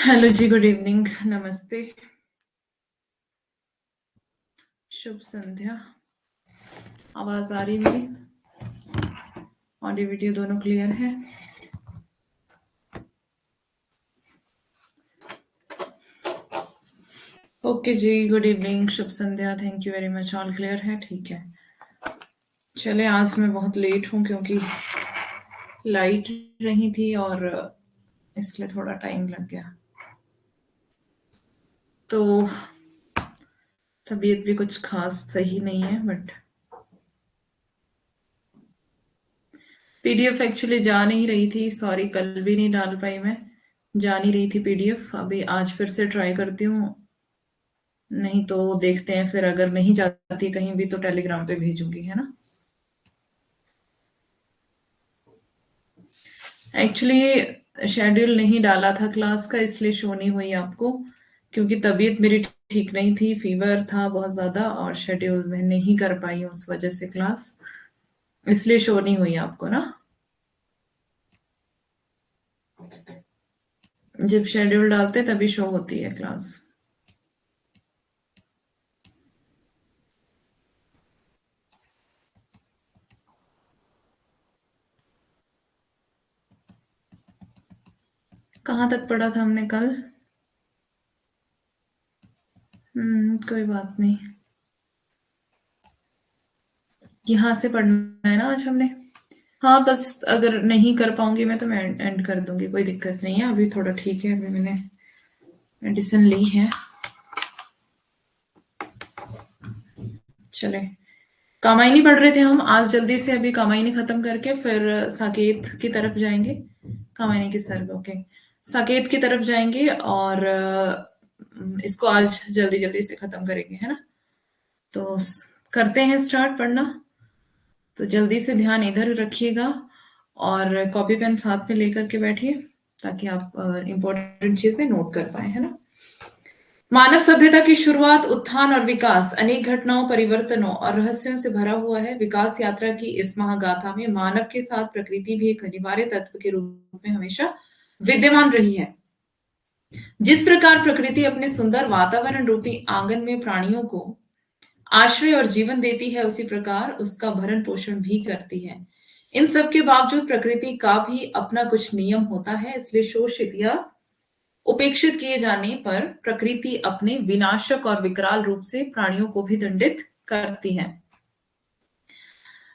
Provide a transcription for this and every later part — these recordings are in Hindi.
हेलो जी, गुड इवनिंग, नमस्ते, शुभ संध्या। आवाज आ रही मेरी? ऑडियो वीडियो दोनों क्लियर है? ओके जी, गुड इवनिंग, शुभ संध्या, thank you very much, all clear है, ठीक है। चले, आज मैं बहुत लेट हूँ क्योंकि लाइट नहीं थी और इसलिए थोड़ा टाइम लग गया। तो तबीयत भी कुछ खास सही नहीं है, बट पीडीएफ एक्चुअली जा नहीं रही थी, सॉरी, कल भी नहीं डाल पाई मैं। जा नहीं रही थी पीडीएफ, अभी आज फिर से ट्राई करती हूँ। नहीं तो देखते हैं, फिर अगर नहीं जाती कहीं भी तो टेलीग्राम पे भेजूंगी, है ना। एक्चुअली शेड्यूल नहीं डाला था क्लास का, इसलिए शो नहीं हुई आपको, क्योंकि तबीयत मेरी ठीक नहीं थी, फीवर था बहुत ज्यादा और शेड्यूल में नहीं कर पाई उस वजह से क्लास, इसलिए शो नहीं हुई आपको ना। जब शेड्यूल डालते तभी शो होती है क्लास। कहाँ तक पढ़ा था हमने कल? कोई बात नहीं, यहाँ से पढ़ना है ना आज हमने। हाँ, बस अगर नहीं कर पाऊंगी मैं तो मैं एंड कर दूंगी, कोई दिक्कत नहीं है, अभी थोड़ा ठीक है, अभी मैंने मेडिसिन ली है। चले, कामायनी पढ़ रहे थे हम आज, जल्दी से अभी कामायनी खत्म करके फिर साकेत की तरफ जाएंगे। कामायनी की सर, ओके, साकेत की तरफ जाएंगे और इसको आज जल्दी जल्दी से खत्म करेंगे, है ना। तो करते हैं स्टार्ट पढ़ना। तो जल्दी से ध्यान इधर रखिएगा और कॉपी पेन साथ में लेकर के बैठिए ताकि आप इंपॉर्टेंट चीजें नोट कर पाए, है ना। मानव सभ्यता की शुरुआत, उत्थान और विकास अनेक घटनाओं, परिवर्तनों और रहस्यों से भरा हुआ है। विकास यात्रा की इस महागाथा में मानव के साथ प्रकृति भी एक अनिवार्य तत्व के रूप में हमेशा विद्यमान रही है। जिस प्रकार प्रकृति अपने सुंदर वातावरण रूपी आंगन में प्राणियों को आश्रय और जीवन देती है, उसी प्रकार उसका भरण पोषण भी करती है। इन सब के बावजूद प्रकृति का भी अपना कुछ नियम होता है, इसलिए शोषित या उपेक्षित किए जाने पर प्रकृति अपने विनाशक और विकराल रूप से प्राणियों को भी दंडित करती है।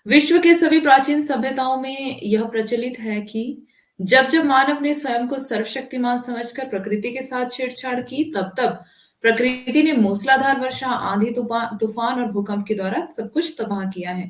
विश्व के सभी प्राचीन सभ्यताओं में यह प्रचलित है कि जब जब मानव ने स्वयं को सर्वशक्तिमान समझकर प्रकृति के साथ छेड़छाड़ की, तब तब प्रकृति ने मूसलाधार वर्षा, आंधी, तूफान और भूकंप के द्वारा सब कुछ तबाह किया है।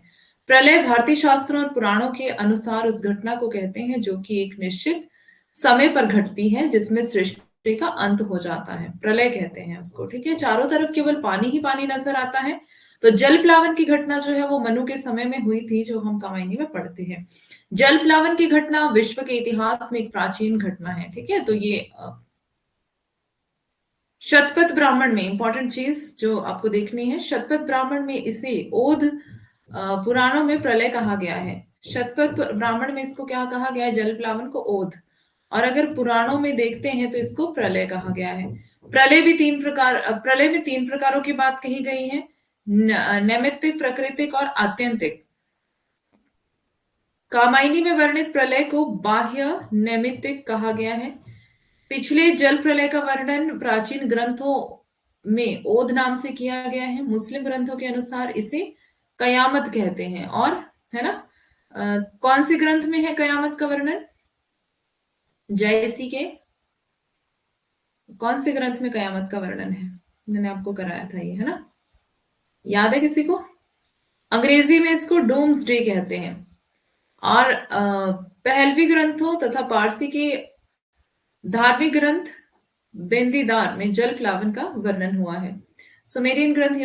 प्रलय भारतीय शास्त्रों और पुराणों के अनुसार उस घटना को कहते हैं जो कि एक निश्चित समय पर घटती है, जिसमें सृष्टि का अंत हो जाता है। प्रलय कहते हैं उसको, ठीक है। चारों तरफ केवल पानी ही पानी नजर आता है। तो जल प्लावन की घटना जो है वो मनु के समय में हुई थी, जो हम कामायनी में पढ़ते हैं। जल प्लावन की घटना विश्व के इतिहास में एक प्राचीन घटना है, ठीक है। तो ये शतपथ ब्राह्मण में इंपॉर्टेंट चीज जो आपको देखनी है, शतपथ ब्राह्मण में इसे ओद पुराणों में प्रलय कहा गया है। शतपथ ब्राह्मण में इसको क्या कहा गया है? जल प्लावन को ओद। और अगर पुराणों में देखते हैं तो इसको प्रलय कहा गया है। प्रलय में तीन प्रकारों की बात कही गई है, नैमित्तिक, प्राकृतिक और आत्यंतिक। कामायनी में वर्णित प्रलय को बाह्य नैमित्तिक कहा गया है। पिछले जल प्रलय का वर्णन प्राचीन ग्रंथों में ओद नाम से किया गया है। मुस्लिम ग्रंथों के अनुसार इसे कयामत कहते हैं, और है ना, कौन से ग्रंथ में है कयामत का वर्णन? जयसी के कौन से ग्रंथ में कयामत का वर्णन है? मैंने आपको कराया था ये, है ना, याद है किसी को? अंग्रेजी में इसको डूम्स डे कहते हैं। और पहलवी ग्रंथों तथा पारसी के धार्मिक ग्रंथ बेंदीदार में जल प्लावन का वर्णन हुआ है। सुमेरियन ग्रंथ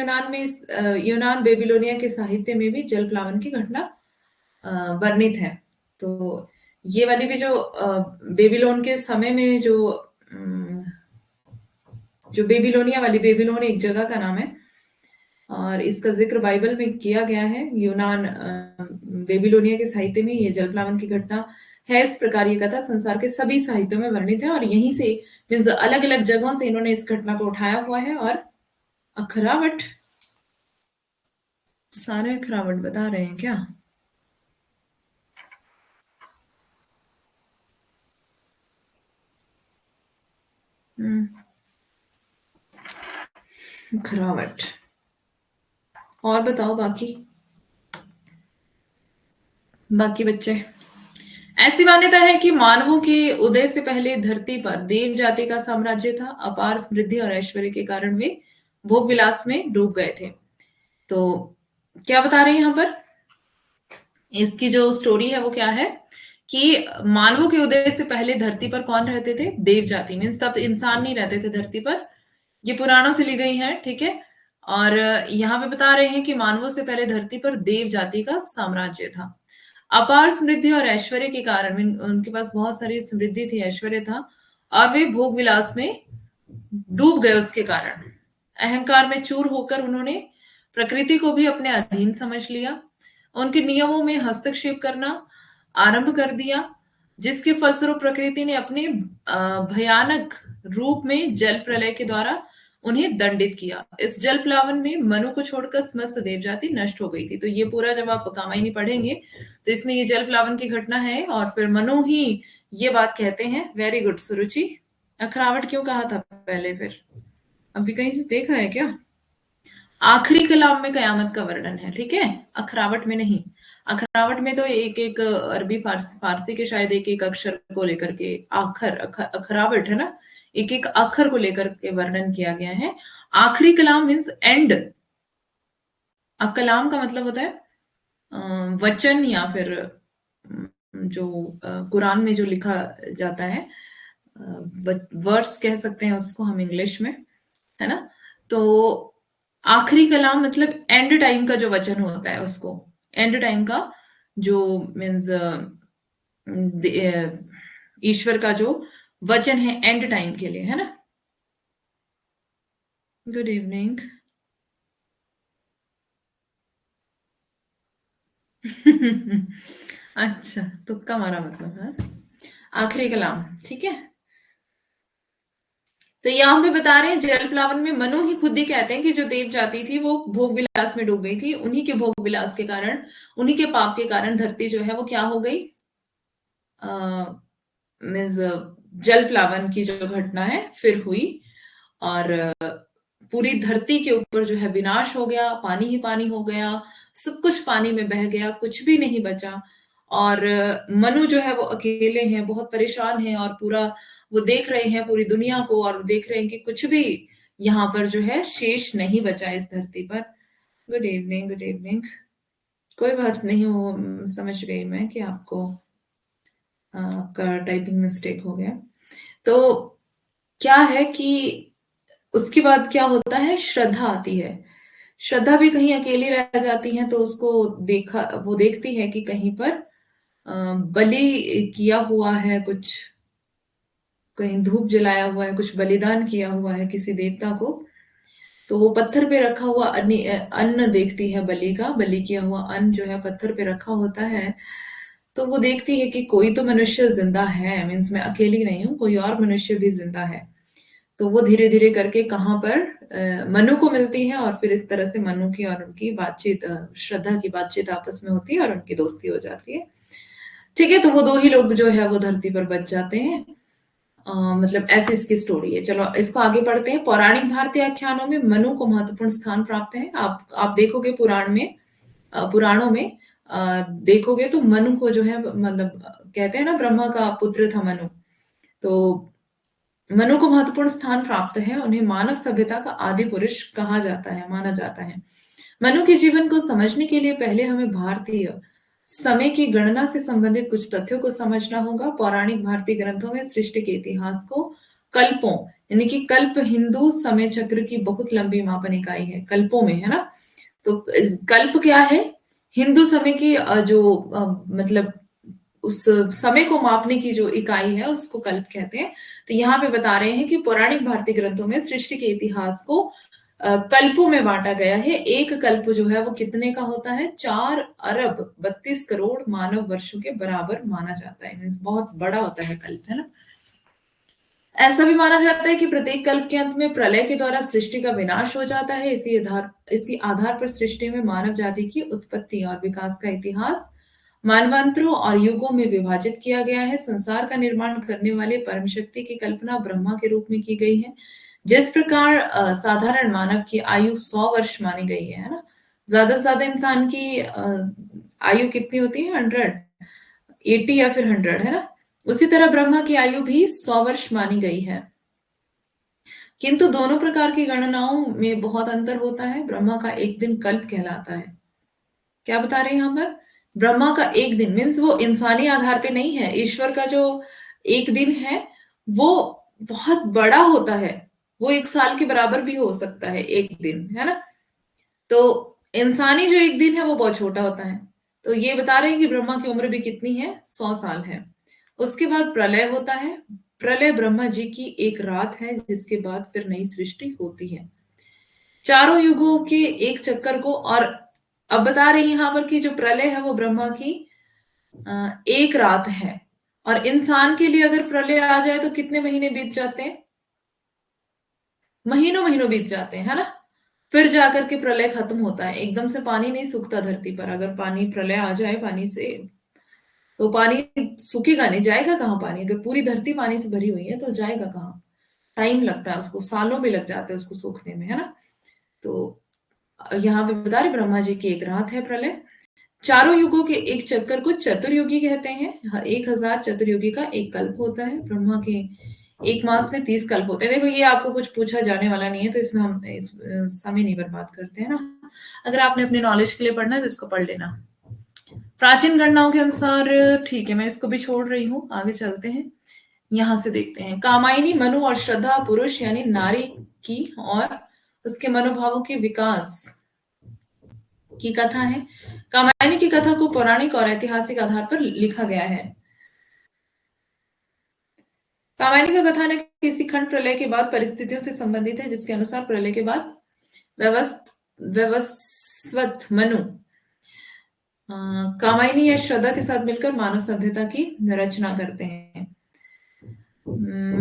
यूनान बेबीलोनिया के साहित्य में भी जल प्लावन की घटना वर्णित है। तो ये वाली भी जो बेबीलोन के समय में जो बेबीलोनिया वाली, बेबीलोन एक जगह का नाम है और इसका जिक्र बाइबल में किया गया है। यूनान बेबीलोनिया के साहित्य में ये जल प्लावन की घटना है इस प्रकार ये कथा संसार के सभी साहित्यों में वर्णित है और यहीं से मीन्स अलग अलग जगहों से इन्होंने इस घटना को उठाया हुआ है। और अखरावट, सारे अखरावट बता रहे हैं क्या? हम्म, अखरावट। और बताओ बाकी, बाकी बच्चे। ऐसी मान्यता है कि मानवों के उदय से पहले धरती पर देव जाति का साम्राज्य था। अपार समृद्धि और ऐश्वर्य के कारण वे भोग विलास में डूब गए थे। तो क्या बता रहे हैं यहाँ पर, इसकी जो स्टोरी है वो क्या है कि मानवों के उदय से पहले धरती पर कौन रहते थे? देव जाति, मीन्स तब इंसान नहीं रहते थे धरती पर। ये पुराणों से ली गई है, ठीक है। और यहाँ पे बता रहे हैं कि मानवों से पहले धरती पर देव जाति का साम्राज्य था। अपार समृद्धि और ऐश्वर्य के कारण उनके पास बहुत सारी समृद्धि थी, ऐश्वर्य था, और वे भोग विलास में डूब गए। उसके कारण अहंकार में चूर होकर उन्होंने प्रकृति को भी अपने अधीन समझ लिया, उनके नियमों में हस्तक्षेप करना आरंभ कर दिया, जिसके फलस्वरूप प्रकृति ने अपने भयानक रूप में जल प्रलय के द्वारा उन्हें दंडित किया। इस जल प्लावन में मनु को छोड़कर समस्त देव जाति नष्ट हो गई थी। तो ये पूरा जब आप कामायनी पढ़ेंगे तो इसमें ये जल प्लावन की घटना है और फिर मनु ही ये बात कहते हैं। वेरी गुड सुरुचि। अखरावट क्यों कहा था पहले, फिर अभी कहीं से देखा है क्या? आखिरी कलाम में कयामत का वर्णन है, ठीक है, अखरावट में नहीं। अखरावट में तो एक एक अरबी फारसी के शायद एक एक अक्षर को लेकर के अखरावट है ना, एक एक अक्षर को लेकर के वर्णन किया गया है। आखिरी कलाम मीन्स एंड। कलाम का मतलब होता है वचन, या फिर जो कुरान में जो लिखा जाता है, वर्स कह सकते हैं उसको हम इंग्लिश में, है ना। तो आखिरी कलाम मतलब एंड टाइम का जो वचन होता है उसको, एंड टाइम का जो मीन्स ईश्वर का जो वचन है एंड टाइम के लिए, है ना। Good evening. अच्छा, तुक्का मारा मतलब है, आखिरी कलाम, ठीक है। तो यहाँ पे बता रहे हैं जल प्लावन में मनु ही खुद ही कहते हैं कि जो देव जाति थी वो भोग विलास में डूब गई थी। उन्हीं के भोग विलास के कारण, उन्हीं के पाप के कारण धरती जो है वो क्या हो गई, मीन्स जल प्लावन की जो घटना है फिर हुई और पूरी धरती के ऊपर जो है विनाश हो गया, पानी ही पानी हो गया, सब कुछ पानी में बह गया, कुछ भी नहीं बचा। और मनु जो है वो अकेले हैं, बहुत परेशान हैं, और पूरा वो देख रहे हैं पूरी दुनिया को और देख रहे हैं कि कुछ भी यहाँ पर जो है शेष नहीं बचा इस धरती पर। Good evening, good evening. कोई बात नहीं, वो समझ गई मैं कि आपको आपका टाइपिंग मिस्टेक हो गया। तो क्या है कि उसके बाद क्या होता है, श्रद्धा आती है। श्रद्धा भी कहीं अकेली रह जाती है तो उसको देखा, वो देखती है कि कहीं पर बलि किया हुआ है, कुछ कहीं धूप जलाया हुआ है, कुछ बलिदान किया हुआ है किसी देवता को। तो वो पत्थर पे रखा हुआ अन्न देखती है, बलि का, बलि किया हुआ अन्न जो है पत्थर पे रखा होता है। तो वो देखती है कि कोई तो मनुष्य जिंदा है, मीन्स मैं अकेली नहीं हूँ, कोई और मनुष्य भी जिंदा है। तो वो धीरे धीरे करके कहाँ पर मनु को मिलती है और फिर इस तरह से मनु की और उनकी बातचीत, श्रद्धा की बातचीत आपस में होती है और उनकी दोस्ती हो जाती है। ठीक है, तो वो दो ही लोग जो है वो धरती पर बच जाते हैं। मतलब ऐसी इसकी स्टोरी है। चलो इसको आगे पढ़ते हैं। पौराणिक भारतीय आख्यानों में मनु को महत्वपूर्ण स्थान प्राप्त है। आप देखोगे पुराण में, पुराणों में देखोगे तो मनु को जो है मतलब कहते हैं ना, ब्रह्मा का पुत्र था मनु। तो मनु को महत्वपूर्ण स्थान प्राप्त है, उन्हें मानव सभ्यता का आदि पुरुष कहा जाता है, माना जाता है। मनु के जीवन को समझने के लिए पहले हमें भारतीय समय की गणना से संबंधित कुछ तथ्यों को समझना होगा। पौराणिक भारतीय ग्रंथों में सृष्टि के इतिहास को कल्पों, यानी कि कल्प हिंदू समय चक्र की बहुत लंबी मापन इकाई है, कल्पों में, है ना। तो कल्प क्या है, हिंदू समय की जो मतलब उस समय को मापने की जो इकाई है उसको कल्प कहते हैं। तो यहाँ पे बता रहे हैं कि पौराणिक भारतीय ग्रंथों में सृष्टि के इतिहास को कल्पों में बांटा गया है। एक कल्प जो है वो कितने का होता है? 4 अरब 32 करोड़ मानव वर्षों के बराबर माना जाता है। मीन्स बहुत बड़ा होता है कल्प, है ना। ऐसा भी माना जाता है कि प्रत्येक कल्प के अंत में प्रलय के द्वारा सृष्टि का विनाश हो जाता है। इसी आधार पर सृष्टि में मानव जाति की उत्पत्ति और विकास का इतिहास मानवंतरों और युगों में विभाजित किया गया है। संसार का निर्माण करने वाले परम शक्ति की कल्पना ब्रह्मा के रूप में की गई है। जिस प्रकार साधारण मानव की आयु 100 वर्ष मानी गई है ना। ज्यादा से ज्यादा इंसान की आयु कितनी होती है? 180 या फिर 100, है ना। उसी तरह ब्रह्मा की आयु भी 100 वर्ष मानी गई है। किंतु दोनों प्रकार की गणनाओं में बहुत अंतर होता है। ब्रह्मा का एक दिन कल्प कहलाता है। क्या बता रहे हैं यहाँ पर? ब्रह्मा का एक दिन मीन्स वो इंसानी आधार पे नहीं है। ईश्वर का जो एक दिन है वो बहुत बड़ा होता है। वो 1 साल के बराबर भी हो सकता है एक दिन, है ना। तो इंसानी जो एक दिन है वो बहुत छोटा होता है। तो ये बता रहे हैं कि ब्रह्मा की उम्र भी कितनी है? 100 साल है। उसके बाद प्रलय होता है। प्रलय ब्रह्मा जी की एक रात है, जिसके बाद फिर नई सृष्टि होती है। चारों युगों के एक चक्कर को, और अब बता रही यहां पर कि जो प्रलय है वो ब्रह्मा की एक रात है। और इंसान के लिए अगर प्रलय आ जाए तो कितने महीने बीत जाते हैं? महीनों महीनों बीत जाते हैं, है ना। फिर जाकर के प्रलय खत्म होता है। एकदम से पानी नहीं सूखता धरती पर। अगर पानी प्रलय आ जाए पानी से, तो पानी सूखेगा नहीं, जाएगा कहाँ पानी? अगर पूरी धरती पानी से भरी हुई है तो जाएगा कहाँ? टाइम लगता है उसको, सालों भी लग जाते हैं उसको सूखने में, है ना। तो यहाँ पे बता रहे ब्रह्मा जी की एक रात है प्रलय। चारों युगों के एक चक्कर को चतुर्युगी कहते हैं। 1000 चतुर्युगी का एक कल्प होता है। ब्रह्मा के एक मास में 30 कल्प होते हैं। देखो ये आपको कुछ पूछा जाने वाला नहीं है, तो इसमें हम समय नहीं बर्बाद करते हैं ना। अगर आपने अपने नॉलेज के लिए पढ़ना है तो इसको पढ़ लेना। प्राचीन गणनाओं के अनुसार ठीक है, मैं इसको भी छोड़ रही हूँ, आगे चलते हैं। यहां से देखते हैं। कामायनी मनु और श्रद्धा पुरुष यानी नारी की और उसके मनोभावों के विकास की कथा है। कामायनी की कथा को पौराणिक और ऐतिहासिक आधार पर लिखा गया है। कामायनी का कथानक किसी खंड प्रलय के बाद परिस्थितियों से संबंधित है, जिसके अनुसार प्रलय के बाद व्यवस्वत मनु कामायनी या श्रद्धा के साथ मिलकर मानव सभ्यता की रचना करते हैं।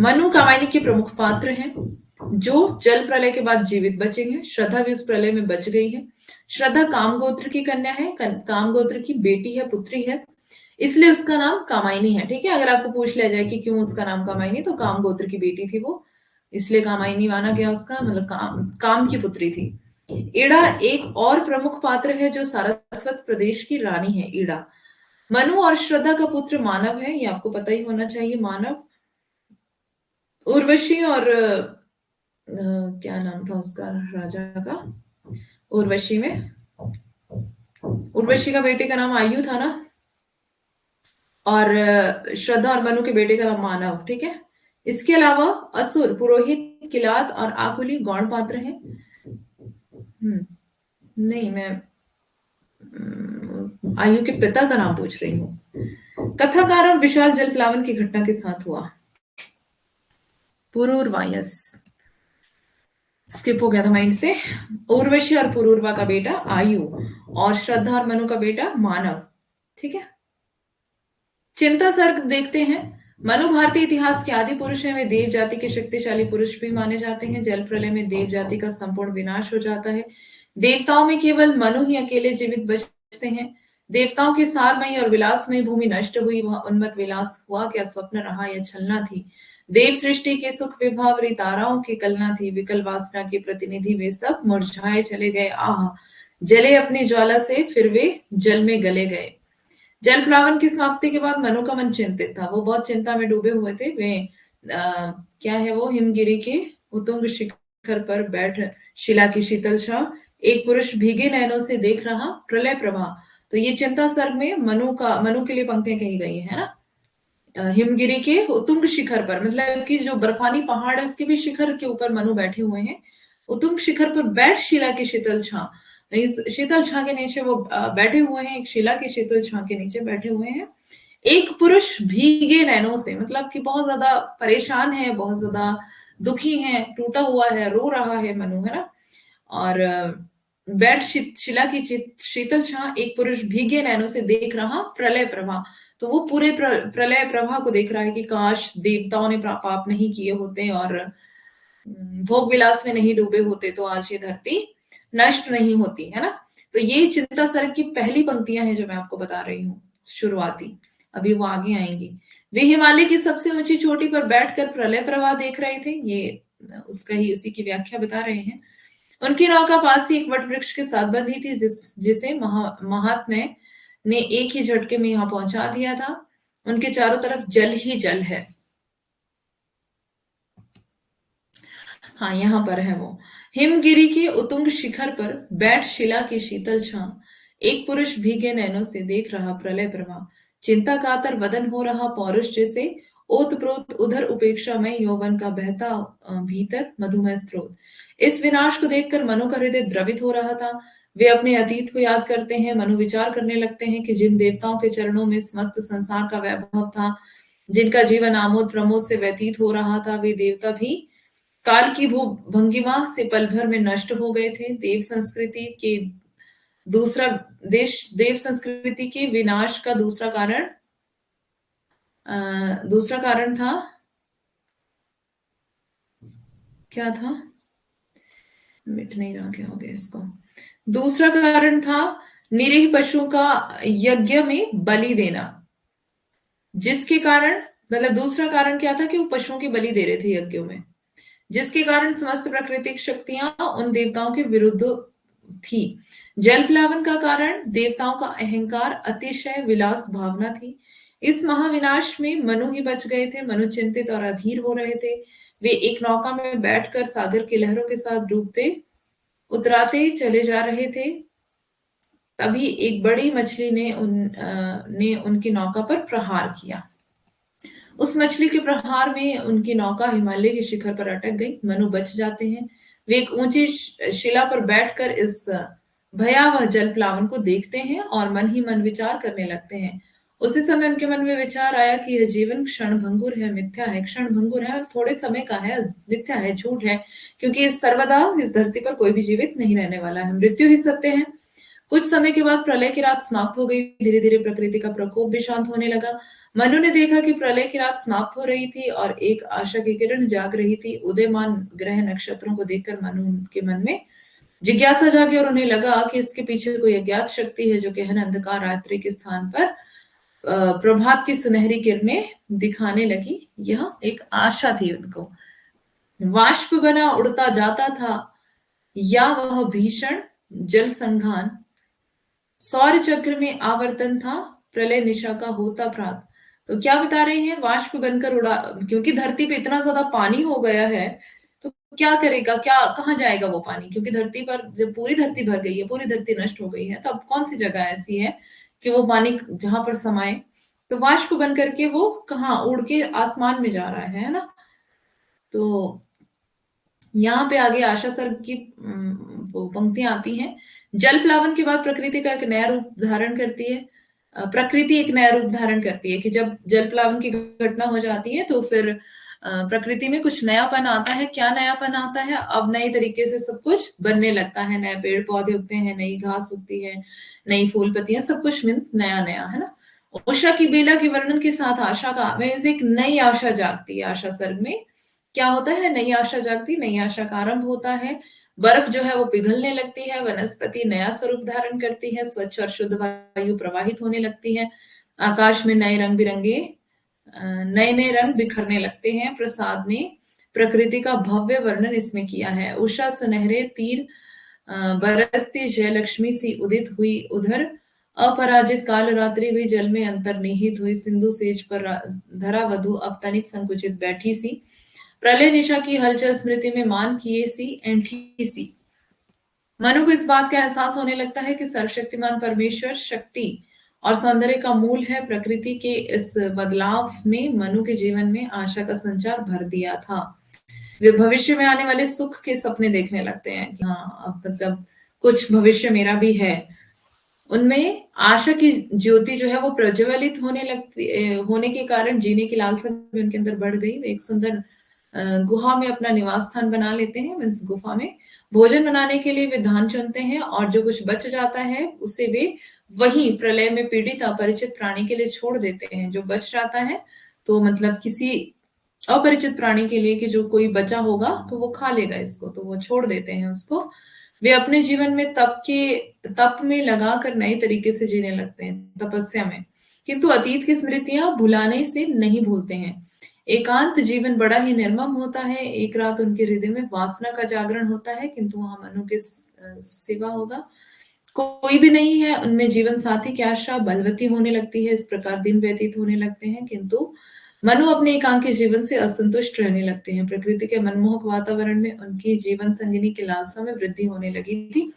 मनु कामायनी के प्रमुख पात्र हैं, जो जल प्रलय के बाद जीवित बचे हैं। श्रद्धा भी उस प्रलय में बच गई है। श्रद्धा कामगोत्र की कन्या है, कामगोत्र की बेटी है, पुत्री है, इसलिए उसका नाम कामायनी है। ठीक है, अगर आपको पूछ लिया जाए कि क्यों उसका नाम कामायनी, तो कामगोत्र की बेटी थी वो, इसलिए कामायनी माना गया उसका, मतलब काम की पुत्री थी। ईड़ा एक और प्रमुख पात्र है, जो सारस्वत प्रदेश की रानी है। ईड़ा मनु और श्रद्धा का पुत्र मानव है, ये आपको पता ही होना चाहिए। मानव उर्वशी और क्या नाम था उसका राजा का? उर्वशी में उर्वशी का बेटे का नाम आयु था ना, और श्रद्धा और मनु के बेटे का नाम मानव। ठीक है, इसके अलावा असुर, पुरोहित, किलात और आकुली गौण पात्र हैं। नहीं, मैं आयु के पिता का नाम पूछ रही हूँ। कथाकार विशाल जल प्लावन की घटना के साथ हुआ। पुरूरवायस स्किप हो गया था माइंड से। उर्वशी और पुरूरवा का बेटा आयु, और श्रद्धा और मनु का बेटा मानव। ठीक है, चिंता सर्ग देखते हैं। मनु भारतीय इतिहास के आदि पुरुष हैं। वे देव जाति के शक्तिशाली पुरुष भी माने जाते हैं। जल प्रलय में देव जाति का संपूर्ण विनाश हो जाता है। देवताओं में केवल मनु ही अकेले जीवित बचते हैं। देवताओं की सारमयी और विलासमयी भूमि नष्ट हुई। वह उन्मत्त विलास हुआ क्या स्वप्न रहा या छलना थी? देव सृष्टि के सुख विभावरी ताराओं की कलना थी। विकल वासना के प्रतिनिधि वे सब मुरझाए चले गए। आह, जले अपनी ज्वाला से, फिर वे जल में गले गए। जल प्लावन की समाप्ति के बाद मनु का मन चिंतित था। वो बहुत चिंता में डूबे हुए थे। वे क्या है वो हिमगिरी के उत्तुंग शिखर पर बैठ शिला की शीतल छां, एक पुरुष भीगे नयनों से देख रहा प्रलय प्रवाह। तो ये चिंता सर्ग में मनु के लिए पंक्तियां कही गई है ना। हिमगिरी के उत्तुंग शिखर पर, मतलब कि जो बर्फानी पहाड़ है उसके भी शिखर के ऊपर मनु बैठे हुए हैं। उत्तुंग शिखर पर बैठ शिला की शीतल छां, इस शीतल छां के नीचे वो बैठे हुए हैं। एक शिला की शीतल छां के नीचे बैठे हुए हैं। एक पुरुष भीगे नैनों से, मतलब कि बहुत ज्यादा परेशान है, बहुत ज्यादा दुखी है, टूटा हुआ है, रो रहा है मनु, है ना। और बैठ शिला की शीतल छां, एक पुरुष भीगे नैनों से देख रहा प्रलय प्रवाह। तो वो पूरे प्रलय प्रवाह को देख रहा है कि काश देवताओं ने पाप नहीं किए होते और भोग विलास में नहीं डूबे होते तो आज ये धरती नष्ट नहीं होती, है ना। तो ये चिंता सर्ग की पहली पंक्तियां हैं जो मैं आपको बता रही हूँ, शुरुआती। अभी वो आगे आएंगी। वे हिमालय की सबसे ऊंची चोटी पर बैठकर प्रलय प्रवाह देख रहे थे, ये उसका ही उसी की व्याख्या बता रहे हैं। उनकी नौका पास ही एक वट वृक्ष के साथ बंधी थी, जिसे महात्म्य ने एक ही झटके में यहां पहुंचा दिया था। उनके चारों तरफ जल ही जल है। हाँ, यहाँ पर है वो। हिमगिरी के उतुंग शिखर पर बैठ शिला की शीतल छां, एक पुरुष भीगे नैनों से देख रहा प्रलय प्रवाह। चिंता कातर वदन हो रहा पौरुष जैसे, ओतप्रोत उधर उपेक्षा में यौवन का बहता भीतर मधुमय स्रोत। इस विनाश को देखकर मनु का हृदय द्रवित हो रहा था। वे अपने अतीत को याद करते हैं। मनु विचार करने लगते हैं कि जिन देवताओं के चरणों में समस्त संसार का वैभव था, जिनका जीवन आमोद प्रमोद से व्यतीत हो रहा था, वे देवता भी काल की भू भंगिमा से पल भर में नष्ट हो गए थे। दूसरा देव संस्कृति के विनाश का दूसरा कारण था, क्या था, मिट नहीं रहा, क्या हो गया इसको। दूसरा कारण था निरीह पशुओं का यज्ञ में बलि देना, जिसके कारण, मतलब दूसरा कारण क्या था कि वो पशुओं की बलि दे रहे थे यज्ञों में, जिसके कारण समस्त प्राकृतिक शक्तियां उन देवताओं के विरुद्ध थी। जल प्लावन का कारण देवताओं का अहंकार, अतिशय विलास भावना थी। इस महाविनाश में मनु ही बच गए थे। मनु चिंतित और अधीर हो रहे थे। वे एक नौका में बैठकर सागर की लहरों के साथ डूबते उतराते चले जा रहे थे। तभी एक बड़ी मछली ने उनकी नौका पर प्रहार किया। उस मछली के प्रहार में उनकी नौका हिमालय के शिखर पर अटक गई। मनु बच जाते हैं। वे एक ऊंची शिला पर बैठकर इस भयावह जल प्लावन को देखते हैं और मन ही मन विचार करने लगते हैं। उसी समय उनके मन में विचार आया कि यह जीवन क्षण भंगुर है, मिथ्या है, क्षण भंगुर है, थोड़े समय का है, मिथ्या है, झूठ है, क्योंकि सर्वदा इस धरती पर कोई भी जीवित नहीं रहने वाला है, मृत्यु ही सत्य है। कुछ समय के बाद प्रलय की रात समाप्त हो गई। धीरे धीरे प्रकृति का प्रकोप भी शांत होने लगा। मनु ने देखा कि प्रलय की रात समाप्त हो रही थी और एक आशा की किरण जाग रही थी। उदयमान ग्रह नक्षत्रों को देखकर मनु के मन में जिज्ञासा जागी और उन्हें लगा कि इसके पीछे कोई अज्ञात शक्ति है जो गहन अंधकार रात्रि के स्थान पर प्रभात की सुनहरी किरणें दिखाने लगी। यह एक आशा थी उनको। वाष्प बना उड़ता जाता था या वह भीषण जल संघान, सौर चक्र में आवर्तन था, प्रलय निशा का होता प्रात। तो क्या बता रहे हैं, वाष्प बनकर उड़ा, क्योंकि धरती पे इतना ज्यादा पानी हो गया है तो क्या करेगा, क्या कहाँ जाएगा वो पानी, क्योंकि धरती पर जब पूरी धरती भर गई है, पूरी धरती नष्ट हो गई है, तब कौन सी जगह ऐसी है कि वो पानी जहां पर समाये। तो वाष्प बन करके वो कहाँ उड़ के आसमान में जा रहा है ना। तो यहाँ पे आगे आशा सर्ग की पंक्तियां आती हैं। जल प्लावन के बाद प्रकृति का एक नया रूप धारण करती है। प्रकृति एक नया रूप धारण करती है कि जब जल प्लावन की घटना हो जाती है तो फिर प्रकृति में कुछ नयापन आता है। क्या नयापन आता है, अब नए तरीके से सब कुछ बनने लगता है, नए पेड़ पौधे उगते हैं, नई घास उगती है, नई फूल पत्तियां, सब कुछ मीन्स नया नया, है ना। उषा की बेला के वर्णन के साथ आशा का में से एक नई आशा जागती है। आशा सर्ग में क्या होता है, नई आशा जागती, नई आशा का आरंभ होता है। बर्फ जो है वो पिघलने लगती है, वनस्पति नया स्वरूप धारण करती है, स्वच्छ और शुद्ध वायु प्रवाहित होने लगती है, आकाश में नए रंग बिरंगे नए नए रंग बिखरने लगते हैं। प्रसाद ने प्रकृति का भव्य वर्णन इसमें किया है। उषा सुनहरे तीर बरसती जय लक्ष्मी सी उदित हुई, उधर अपराजित काल रात्रि भी जल में अंतर्निहित हुई, सिंधु सेज पर धरा वधु अब तनिक संकुचित बैठी सी, प्रलय निशा की हलचल स्मृति में मान किए सी एंठी सी। मनु को इस बात का एहसास होने लगता है कि सर्वशक्तिमान परमेश्वर शक्ति और सौंदर्य का मूल है। प्रकृति के इस बदलाव ने मनु के जीवन में आशा का संचार भर दिया था। वे भविष्य में आने वाले सुख के सपने देखने लगते हैं कि हाँ, अब मतलब कुछ भविष्य मेरा भी है। उनमें आशा की ज्योति जो है वो प्रज्वलित होने के कारण जीने की लालसा भी उनके अंदर बढ़ गई। वे एक सुंदर गुहा में अपना निवास स्थान बना लेते हैं, मीन्स गुफा में भोजन बनाने के लिए वे धान चुनते हैं और जो कुछ बच जाता है उसे वे वही प्रलय में पीड़ित अपरिचित प्राणी के लिए छोड़ देते हैं। जो बच जाता है तो मतलब किसी अपरिचित प्राणी के लिए कि जो कोई बचा होगा तो वो खा लेगा इसको, तो वो छोड़ देते हैं उसको। वे अपने जीवन में तप में लगाकर नए तरीके से जीने लगते हैं, तपस्या में, किंतु अतीत की स्मृतियां भुलाने से नहीं भूलते हैं। एकांत जीवन बड़ा ही निर्मम होता है। एक रात उनके हृदय में वासना का जागरण होता है, किंतु वहां मनु के सिवा होगा कोई भी नहीं है। उनमें जीवन साथी की आशा बलवती होने लगती है। इस प्रकार दिन व्यतीत होने लगते हैं, किंतु मनु अपने एकांकी जीवन से असंतुष्ट रहने लगते हैं। प्रकृति के मनमोहक वातावरण में उनकी जीवन संगिनी की लालसा में वृद्धि होने लगी थी।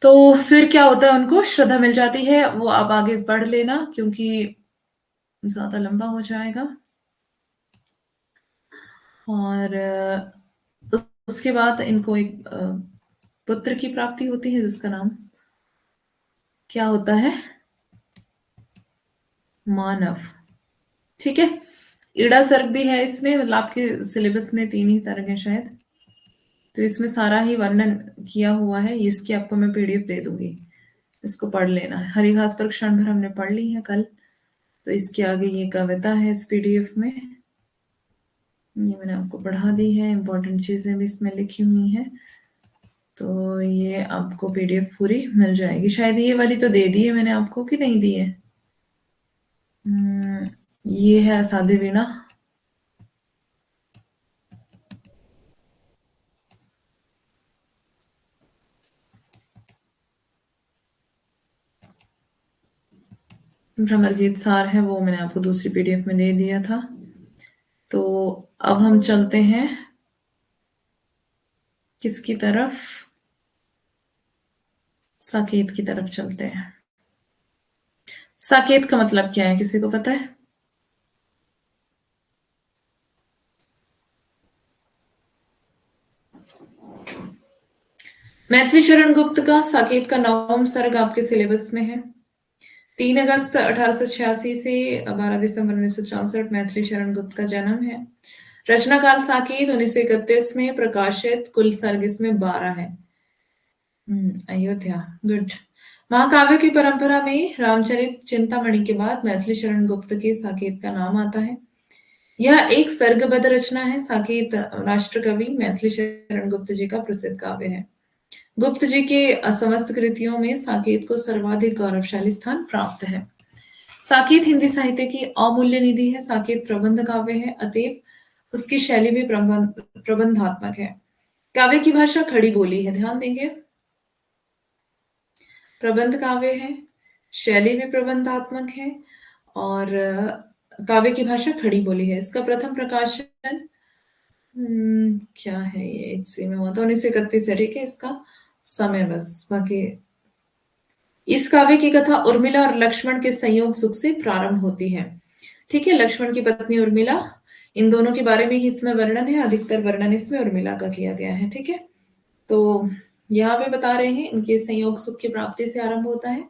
तो फिर क्या होता है, उनको श्रद्धा मिल जाती है। वो आप आगे पढ़ लेना क्योंकि ज्यादा लंबा हो जाएगा। और उसके बाद इनको एक पुत्र की प्राप्ति होती है जिसका नाम क्या होता है, मानव। ठीक है, ईड़ा सर्ग भी है इसमें, मतलब आपके सिलेबस में 3 ही सर्ग हैं शायद, तो इसमें सारा ही वर्णन किया हुआ है। इसकी आपको मैं पीडीएफ दे दूंगी, इसको पढ़ लेना है। हरी घास पर क्षण भर हमने पढ़ ली है कल, तो इसके आगे ये कविता है इस पीडीएफ में, ये मैंने आपको पढ़ा दी है। इंपॉर्टेंट चीजें भी इसमें लिखी हुई हैं, तो ये आपको पीडीएफ पूरी मिल जाएगी। शायद ये वाली तो दे दी है मैंने आपको कि नहीं दी है। ये है साध्य वीणा। भ्रमर गीत सार है, वो मैंने आपको दूसरी पीडीएफ में दे दिया था। तो अब हम चलते हैं किसकी तरफ, साकेत की तरफ चलते हैं। साकेत का मतलब क्या है, किसी को पता है? मैथिली शरण गुप्त का साकेत का 9वां सर्ग आपके सिलेबस में है। 3 अगस्त 1886 से 12 दिसंबर 1964 मैथिली शरण गुप्त का जन्म है। रचना काल साकेत 1931 में प्रकाशित, कुल सर्ग इसमें 12 है। अयोध्या, गुड। महाकाव्य की परंपरा में रामचरित चिंतामणि के बाद मैथिली शरण गुप्त के साकेत का नाम आता है। यह एक सर्गबद्ध रचना है। साकेत राष्ट्रकवि मैथिली शरण गुप्त जी का प्रसिद्ध काव्य है। गुप्त जी के समस्त कृतियों में साकेत को सर्वाधिक गौरवशाली स्थान प्राप्त है। साकेत हिंदी साहित्य की अमूल्य निधि है। साकेत प्रबंध काव्य है, अतएव उसकी शैली भी प्रबंधात्मक है। काव्य की भाषा खड़ी बोली है, ध्यान देंगे। प्रबंध काव्य है, शैली भी प्रबंधात्मक है, और काव्य की भाषा खड़ी बोली है। इसका प्रथम प्रकाशन क्या है, ये ईस्वी में हुआ था 1931 है। ठीक है, इसका समय बस बाकी। इस काव्य की कथा उर्मिला और लक्ष्मण के संयोग सुख से प्रारंभ होती है। ठीक है, लक्ष्मण की पत्नी उर्मिला, इन दोनों के बारे में ही इसमें वर्णन है। अधिकतर वर्णन इसमें उर्मिला का किया गया है। ठीक है, तो यहाँ पे बता रहे हैं इनके संयोग सुख की प्राप्ति से आरंभ होता है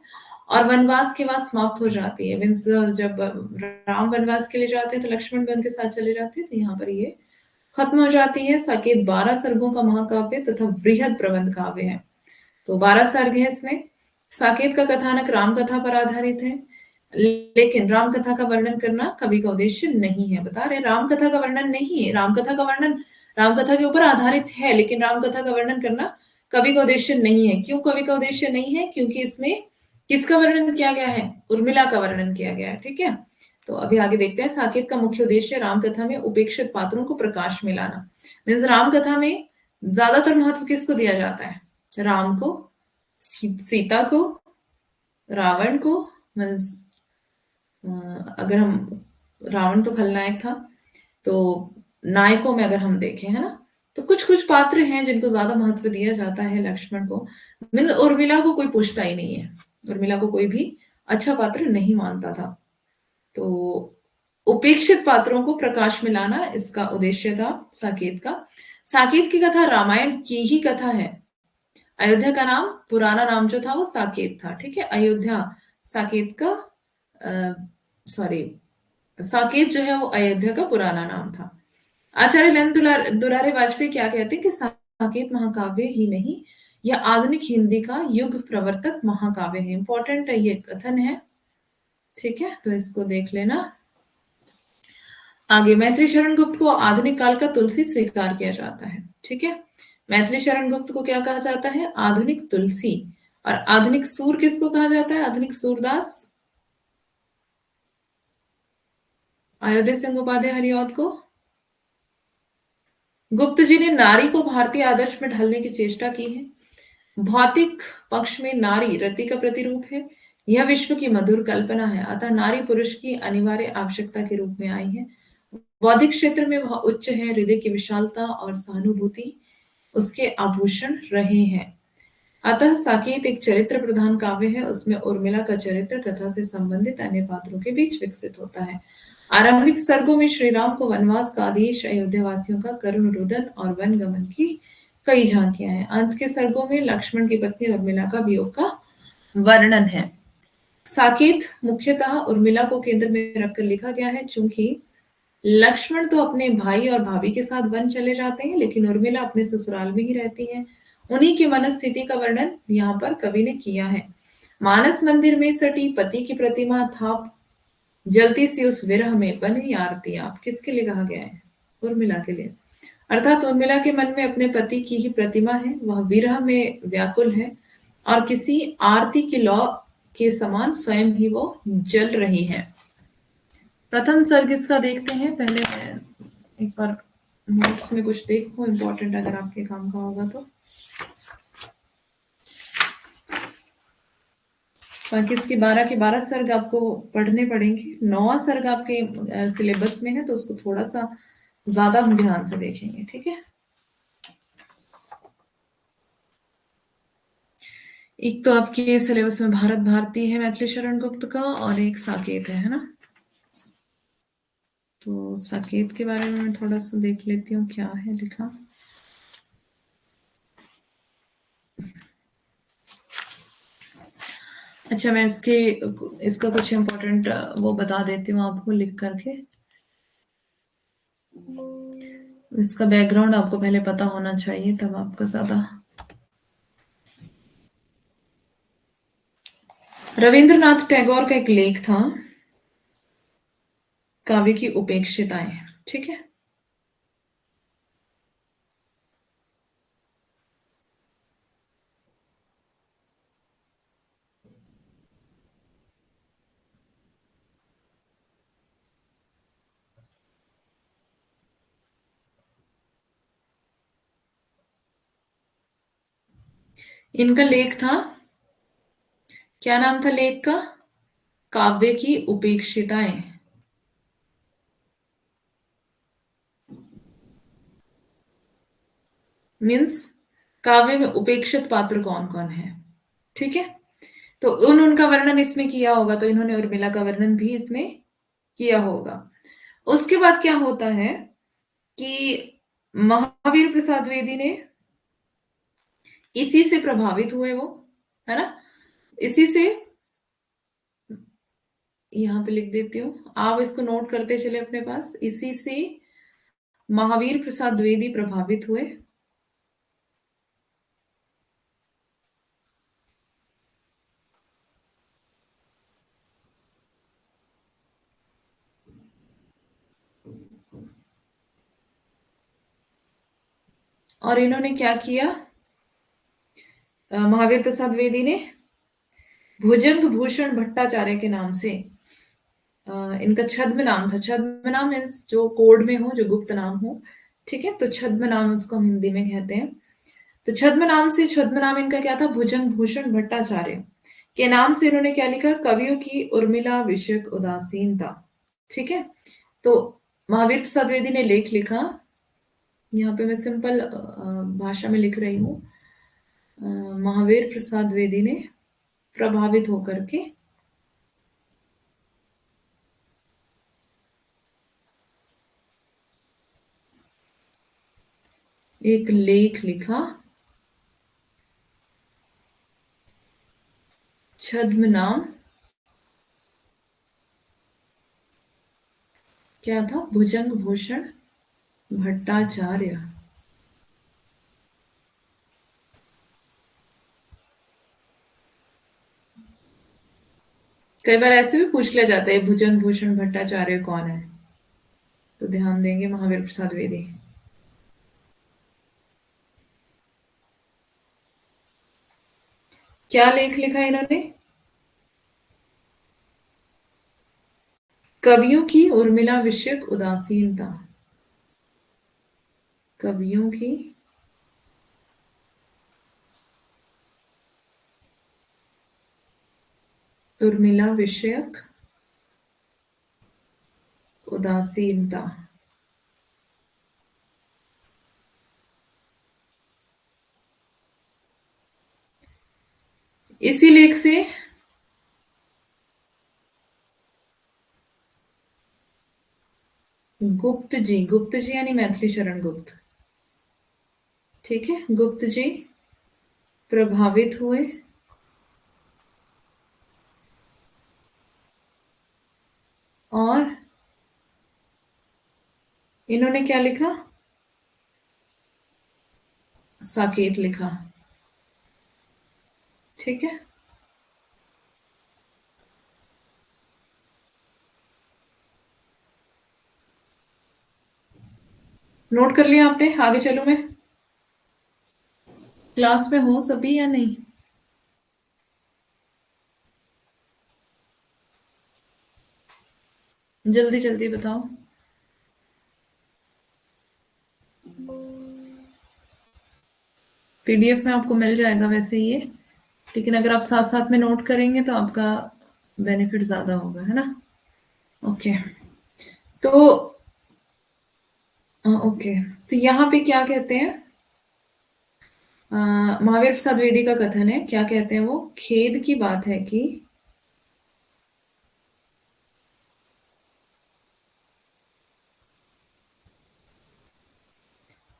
और वनवास के बाद समाप्त हो जाती है। मीन्स जब राम वनवास के लिए जाते हैं तो लक्ष्मण भी उनके साथ चले जाते हैं, तो यहाँ पर ये खत्म हो जाती है। साकेत 12 सर्गों का महाकाव्य तथा वृहद प्रबंध काव्य है। तो 12 सर्ग है इसमें। साकेत का कथानक राम कथा पर आधारित है, लेकिन राम कथा का वर्णन करना कवि का उद्देश्य नहीं है। बता रहे राम कथा का वर्णन नहीं है, राम कथा का वर्णन राम कथा के ऊपर आधारित है, लेकिन राम कथा का वर्णन करना कवि का उद्देश्य नहीं है। क्यों कवि का उद्देश्य नहीं है? क्योंकि इसमें किसका वर्णन किया गया है? उर्मिला का वर्णन किया गया है। ठीक है, तो अभी आगे देखते हैं। साकेत का मुख्य उद्देश्य राम कथा में उपेक्षित पात्रों को प्रकाश में लाना। मीन्स राम कथा में ज्यादातर महत्व किसको दिया जाता है? राम को, सीता को, रावण को। मीन्स अगर हम, रावण तो खलनायक था, तो नायकों में अगर हम देखें, है ना, तो कुछ कुछ पात्र हैं जिनको ज्यादा महत्व दिया जाता है। लक्ष्मण को, उर्मिला को कोई पूछता ही नहीं है, उर्मिला को कोई भी अच्छा पात्र नहीं मानता था। तो उपेक्षित पात्रों को प्रकाश में लाना इसका उद्देश्य था साकेत का। साकेत की कथा रामायण की ही कथा है। अयोध्या का नाम, पुराना नाम जो था वो साकेत था। ठीक है, अयोध्या साकेत का, सॉरी, साकेत जो है वो अयोध्या का पुराना नाम था। आचार्य नंद दुलारे वाजपेयी क्या कहते हैं कि साकेत महाकाव्य ही नहीं, यह आधुनिक हिंदी का युग प्रवर्तक महाकाव्य है। इंपॉर्टेंट है, ये कथन है। ठीक है, तो इसको देख लेना। आगे, मैथिली शरण गुप्त को आधुनिक काल का तुलसी स्वीकार किया जाता है। ठीक है, मैथिली शरण गुप्त को क्या कहा जाता है? आधुनिक तुलसी। और आधुनिक सूर किसको कहा जाता है? आधुनिक सूरदास अयोध्या सिंह उपाध्याय हरिऔध को। गुप्त जी ने नारी को भारतीय आदर्श में ढलने की चेष्टा की है। भौतिक पक्ष में नारी रति का प्रतिरूप है। यह विश्व की मधुर कल्पना है, अतः नारी पुरुष की अनिवार्य आवश्यकता के रूप में आई है। बौद्धिक क्षेत्र में वह उच्च है, हृदय की विशालता और सहानुभूति उसके आभूषण रहे हैं। अतः साकेत एक चरित्र प्रधान काव्य है, उसमें उर्मिला का चरित्र कथा से संबंधित अन्य पात्रों के बीच विकसित होता है। आरंभिक सर्गों में श्री राम को वनवास का आदेश, अयोध्या वासियों का करुण रुदन और वन गमन की कई झांकियां हैं। अंत के सर्गों में लक्ष्मण की पत्नी उर्मिला का वियोग का वर्णन है। साकेत मुख्यतः उर्मिला को केंद्र में रखकर लिखा गया है, चूंकि लक्ष्मण तो अपने भाई और भाभी के साथ वन चले जाते हैं, लेकिन उर्मिला अपने ससुराल में ही रहती है। उन्हीं की मनस्थिति का वर्णन यहाँ पर कवि ने किया है। मानस मंदिर में सटी पति की प्रतिमा थाप जलती सी उस विरह में बनी आरती आप, किसके लिए कहा गया है? उर्मिला के लिए। अर्थात उर्मिला के मन में अपने पति की ही प्रतिमा है, वह विरह में व्याकुल है और किसी आरती की लौ के समान स्वयं ही वो जल रही है। प्रथम सर्ग इसका देखते हैं। पहले मैं एक बार नोट्स में कुछ देखूं, इंपॉर्टेंट अगर आपके काम का होगा तो। बाकी इसके 12 के 12 सर्ग आपको पढ़ने पड़ेंगे। 9वां सर्ग आपके सिलेबस में है, तो उसको थोड़ा सा ज्यादा हम ध्यान से देखेंगे। ठीक है, एक तो आपके सिलेबस में भारत भारती है मैथिली शरण गुप्त का, और एक साकेत है ना। तो साकेत के बारे में मैं थोड़ा सा देख लेती हूँ क्या है लिखा। अच्छा, मैं इसका कुछ इम्पोर्टेंट वो बता देती हूँ आपको लिख करके। इसका बैकग्राउंड आपको पहले पता होना चाहिए, तब आपका ज्यादा। रविंद्रनाथ टैगोर का एक लेख था, काव्य की उपेक्षिताएं। ठीक है, इनका लेख था, क्या नाम था लेख का? काव्य की उपेक्षिताएं। मीन्स काव्य में उपेक्षित पात्र कौन कौन है। ठीक है, तो उनका वर्णन इसमें किया होगा, तो इन्होंने उर्मिला का वर्णन भी इसमें किया होगा। उसके बाद क्या होता है कि महावीर प्रसाद द्विवेदी ने इसी से प्रभावित हुए वो, है ना। इसी से, यहाँ पे लिख देती हूँ, आप इसको नोट करते चले अपने पास। इसी से महावीर प्रसाद द्विवेदी प्रभावित हुए, और इन्होंने क्या किया? महावीर प्रसाद द्विवेदी ने भुजंग भूषण भट्टाचार्य के नाम से, इनका छद्म नाम था। छद्म नाम मीन्स जो कोड में हो, जो गुप्त नाम हो। ठीक है, तो छद्म नाम उसको हम हिंदी में कहते हैं। तो छद्म नाम से, छद्म नाम इनका क्या था? भुजंग भूषण भट्टाचार्य के नाम से इन्होंने क्या लिखा? कवियों की उर्मिला विषयक उदासीनता। ठीक है, तो महावीर प्रसाद द्विवेदी ने लेख लिखा, यहाँ पे मैं सिंपल भाषा में लिख रही हूँ। महावीर प्रसाद द्विवेदी ने प्रभावित होकर के एक लेख लिखा, छद्म नाम क्या था? भुजंग भूषण भट्टाचार्य। कई बार ऐसे भी पूछ लिया जाता है भुजंग भूषण भट्टाचार्य कौन है, तो ध्यान देंगे महावीर प्रसाद द्विवेदी। क्या लेख लिखा है इन्होंने? कवियों की उर्मिला विषयक उदासीनता। कवियों की उर्मिला विषयक उदासीनता। इसी लेख से गुप्त जी यानी मैथिली शरण गुप्त, ठीक है, गुप्त जी प्रभावित हुए और इन्होंने क्या लिखा? साकेत लिखा, ठीक है। नोट कर लिया आपने? आगे चलूं मैं? क्लास में हो सभी या नहीं? जल्दी जल्दी बताओ। पीडीएफ में आपको मिल जाएगा वैसे ये, लेकिन अगर आप साथ साथ में नोट करेंगे तो आपका बेनिफिट ज्यादा होगा, है ना? ओके। तो ओके, तो यहाँ पे क्या कहते हैं? महावीर प्रसाद द्विवेदी का कथन है, क्या कहते हैं वो? खेद की बात है कि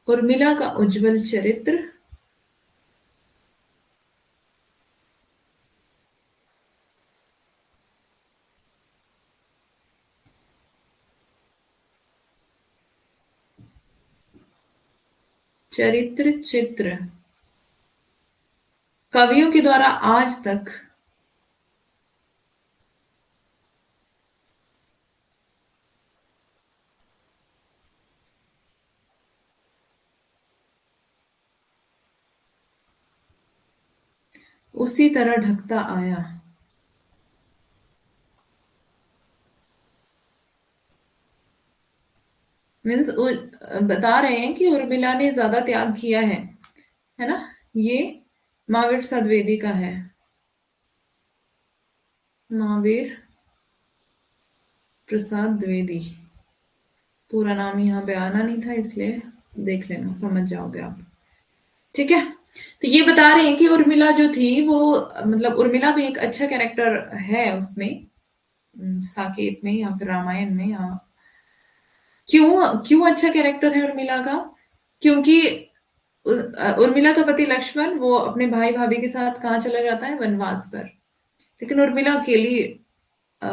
उर्मिला का उज्जवल चरित्र चरित्र चित्र कवियों के द्वारा आज तक उसी तरह ढकता आया। मीन्स बता रहे हैं कि उर्मिला ने ज्यादा त्याग किया है ना? ये महावीर प्रसाद द्विवेदी का है। महावीर प्रसाद द्विवेदी, पूरा नाम यहाँ पे आना नहीं था इसलिए देख लेना, समझ जाओगे आप, ठीक है। तो ये बता रहे हैं कि उर्मिला जो थी वो, मतलब उर्मिला भी एक अच्छा कैरेक्टर है उसमें, साकेत में या फिर रामायण में, या क्यों क्यों अच्छा कैरेक्टर है उर्मिला का? क्योंकि उर्मिला का पति लक्ष्मण वो अपने भाई भाभी के साथ कहाँ चला जाता है? वनवास पर। लेकिन उर्मिला अकेली अ,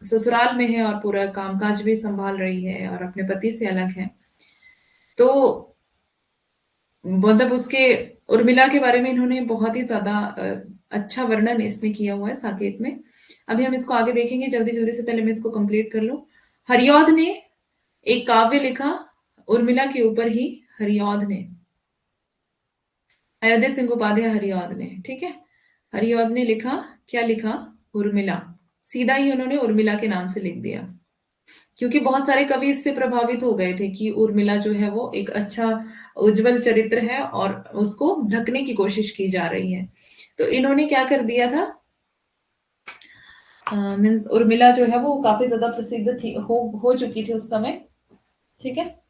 ससुराल में है और पूरा कामकाज भी संभाल रही है और अपने पति से अलग है। तो मतलब उसके, उर्मिला के बारे में इन्होंने बहुत ही ज्यादा अच्छा वर्णन इसमें किया हुआ है साकेत में। अभी हम इसको आगे देखेंगे, जल्दी जल्दी से पहले मैं इसको कंप्लीट कर लूं। हरिऔध ने एक काव्य लिखा उर्मिला के ऊपर ही। हरिऔध ने, अयोध्या सिंह उपाध्याय हरिऔध ने, ठीक है। हरिऔध ने लिखा, क्या लिखा? उर्मिला। सीधा ही उन्होंने उर्मिला के नाम से लिख दिया, क्योंकि बहुत सारे कवि इससे प्रभावित हो गए थे कि उर्मिला जो है वो एक अच्छा उज्जवल चरित्र है और उसको ढकने की कोशिश की जा रही है। तो इन्होंने क्या कर दिया था? मीन्स उर्मिला जो है वो काफी ज्यादा प्रसिद्ध थी, हो चुकी थी उस समय, ठीक है।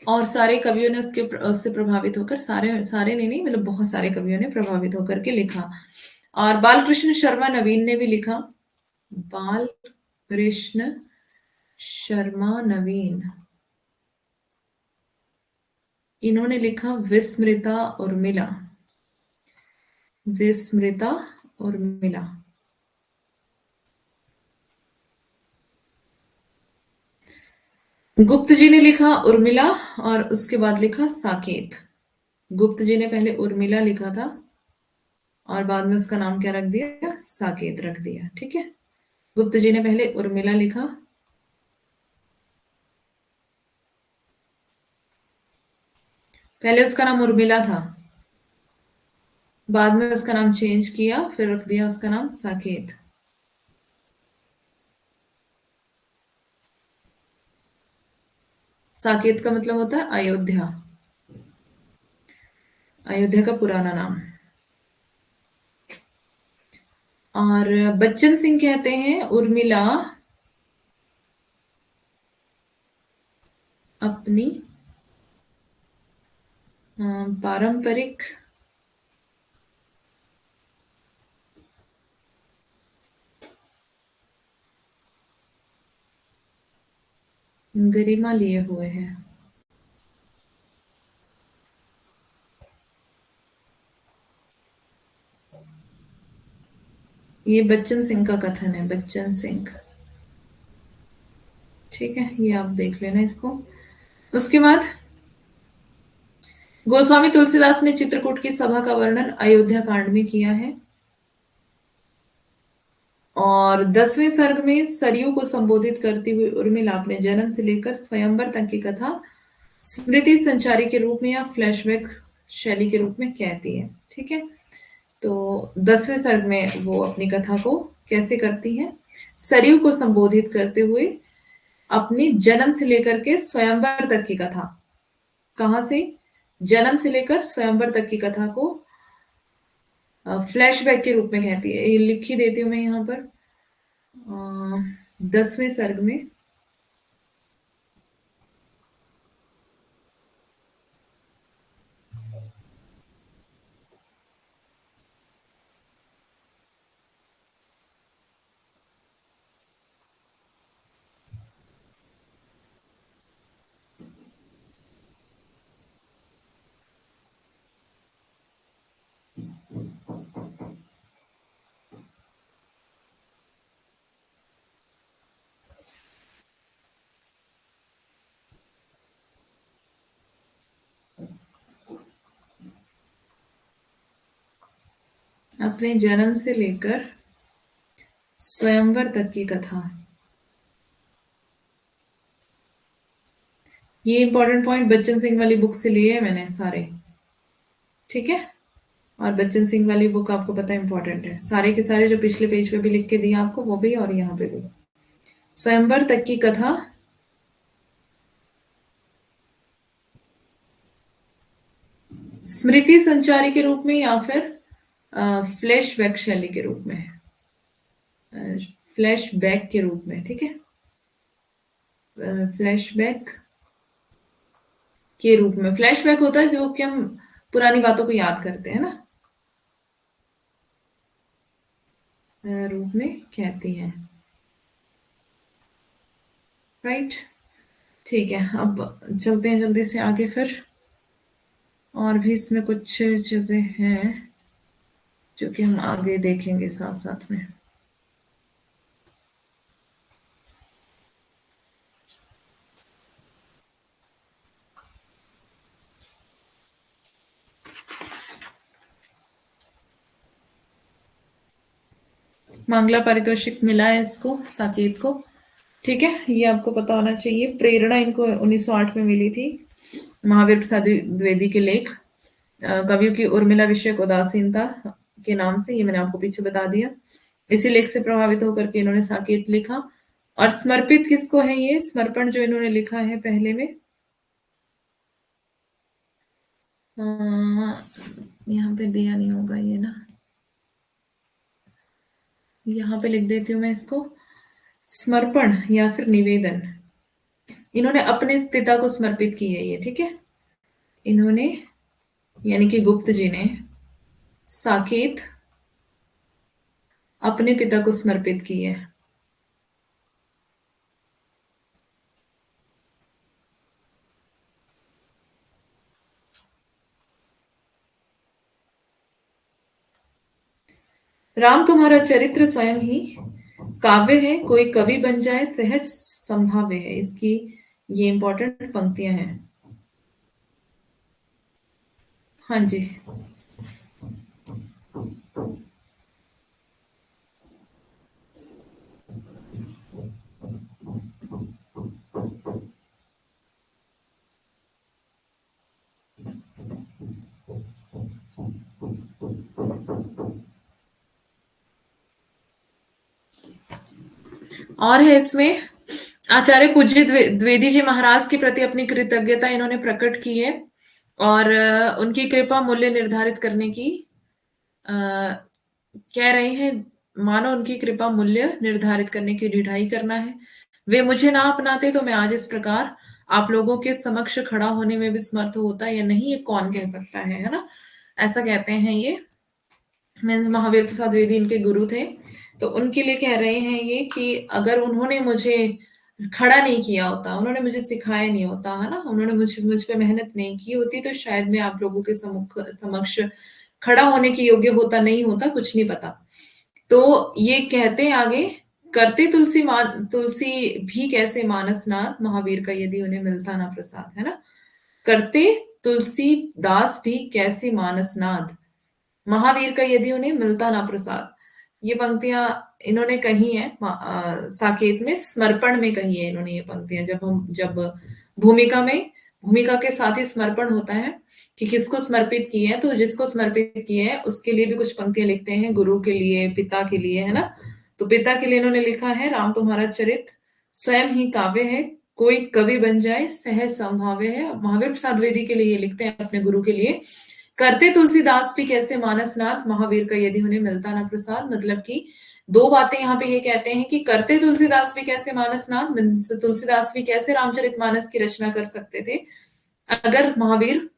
और सारे कवियों ने उससे प्रभावित होकर, सारे सारे ने नहीं, मतलब बहुत सारे कवियों ने प्रभावित होकर के लिखा। और बालकृष्ण शर्मा नवीन ने भी लिखा। बाल कृष्ण शर्मा नवीन, इन्होंने लिखा विस्मृता उर्मिला। विस्मृता उर्मिला, गुप्त जी ने लिखा उर्मिला और उसके बाद लिखा साकेत। गुप्त जी ने पहले उर्मिला लिखा था और बाद में उसका नाम क्या रख दिया, साकेत रख दिया। ठीक है, गुप्त जी ने पहले उर्मिला लिखा, पहले उसका नाम उर्मिला था, बाद में उसका नाम चेंज किया, फिर रख दिया उसका नाम साकेत। साकेत का मतलब होता है अयोध्या, अयोध्या का पुराना नाम। और बच्चन सिंह कहते हैं उर्मिला अपनी पारंपरिक गरिमा लिए हुए है। ये बच्चन सिंह का कथन है, बच्चन सिंह। ठीक है, ये आप देख लेना इसको। उसके बाद गोस्वामी तुलसीदास ने चित्रकूट की सभा का वर्णन अयोध्या कांड में किया है। और 10वें सर्ग में सरयू को संबोधित करती हुई उर्मिला अपने जन्म से लेकर स्वयंवर तक की कथा स्मृति संचारी के रूप में या फ्लैशबैक शैली के रूप में कहती है। ठीक है, तो 10वें सर्ग में वो अपनी कथा को कैसे करती है, सरयू को संबोधित करते हुए अपनी जन्म से लेकर के स्वयंवर तक की कथा, कहां से, जन्म से लेकर स्वयंवर तक की कथा को फ्लैशबैक के रूप में कहती है। ये लिख ही देती हूँ मैं यहाँ पर 10वें सर्ग में। अपने जन्म से लेकर स्वयंवर तक की कथा, ये इंपॉर्टेंट पॉइंट बच्चन सिंह वाली बुक से लिए हैं मैंने सारे। ठीक है, और बच्चन सिंह वाली बुक आपको पता है इंपॉर्टेंट है, सारे के सारे जो पिछले पेज पे भी लिख के दिया आपको वो भी और यहाँ पे भी। स्वयंवर तक की कथा स्मृति संचारी के रूप में या फिर फ्लैश बैक शैली के रूप में, फ्लैश बैक के रूप में। ठीक है, फ्लैशबैक के रूप में, फ्लैशबैक होता है जो कि हम पुरानी बातों को याद करते हैं ना, रूप में कहती हैं। राइट, ठीक है, अब चलते हैं जल्दी से आगे फिर। और भी इसमें कुछ चीजें हैं जो कि हम आगे देखेंगे साथ साथ में। मांगला पारितोषिक मिला है इसको, साकेत को। ठीक है, ये आपको पता होना चाहिए। प्रेरणा इनको 1908 में मिली थी, महावीर प्रसाद द्विवेदी के लेख कवियों की उर्मिला विषयक उदासीनता के नाम से, ये मैंने आपको पीछे बता दिया। इसी लेख से प्रभावित होकर के इन्होंने साकेत लिखा। और समर्पित किसको है, ये समर्पण जो इन्होंने लिखा है पहले में, यहाँ पे दिया नहीं होगा ये ना, यहाँ पे लिख देती हूँ मैं इसको, समर्पण या फिर निवेदन, इन्होंने अपने पिता को समर्पित की है ये। ठीक है, इन्होंने यानी कि गुप्त जी ने साकेत अपने पिता को समर्पित की है। राम तुम्हारा चरित्र स्वयं ही काव्य है, कोई कवि बन जाए सहज संभाव्य है। इसकी ये इंपॉर्टेंट पंक्तियां हैं। हाँ जी। और है इसमें, आचार्य पूज्य द्विवेदी जी महाराज के प्रति अपनी कृतज्ञता इन्होंने प्रकट की है, और उनकी कृपा मूल्य निर्धारित करने की अ, कह रहे हैं। मानो उनकी कृपा मूल्य निर्धारित करने की ढिठाई करना है। वे मुझे ना अपनाते तो मैं आज इस प्रकार आप लोगों के समक्ष खड़ा होने में भी समर्थ होता या नहीं, ये कौन कह सकता है ना। ऐसा कहते हैं ये, मीन्स महावीर प्रसाद द्विवेदी इनके गुरु थे। तो उनके लिए कह रहे हैं ये कि अगर उन्होंने मुझे खड़ा नहीं किया होता, उन्होंने मुझे सिखाया नहीं होता, है ना, उन्होंने मुझ पे मेहनत नहीं की होती, तो शायद मैं आप लोगों के समक्ष खड़ा होने के योग्य होता नहीं होता, कुछ नहीं पता। तो ये कहते हैं आगे, करते तुलसी भी कैसे मानसनाथ महावीर का यदि उन्हें मिलता ना प्रसाद, है ना। करते तुलसी दास भी कैसे मानसनाथ महावीर का यदि उन्हें मिलता ना प्रसाद। ये पंक्तियां इन्होंने कही है साकेत में, समर्पण में कही है इन्होंने ये पंक्तियां। जब भूमिका के साथ ही समर्पण होता है कि किसको समर्पित किए हैं, तो जिसको समर्पित किए हैं उसके लिए भी कुछ पंक्तियां लिखते हैं, गुरु के लिए, पिता के लिए, है ना। तो पिता के लिए इन्होंने लिखा है, राम तुम्हारा चरित स्वयं ही काव्य है, कोई कवि बन जाए सहज संभाव्य है। महावीर प्रसाद द्विवेदी के लिए ये लिखते हैं अपने गुरु के लिए, करते तुलसीदास भी कैसे मानसनाथ महावीर का यदि उन्हें मिलता ना प्रसाद। मतलब कि दो बातें यहाँ पे ये कहते हैं कि करते तुलसीदास भी कैसे मानसनाथ, तुलसीदास भी कैसे रामचरितमानस की रचना कर सकते थे अगर महावीर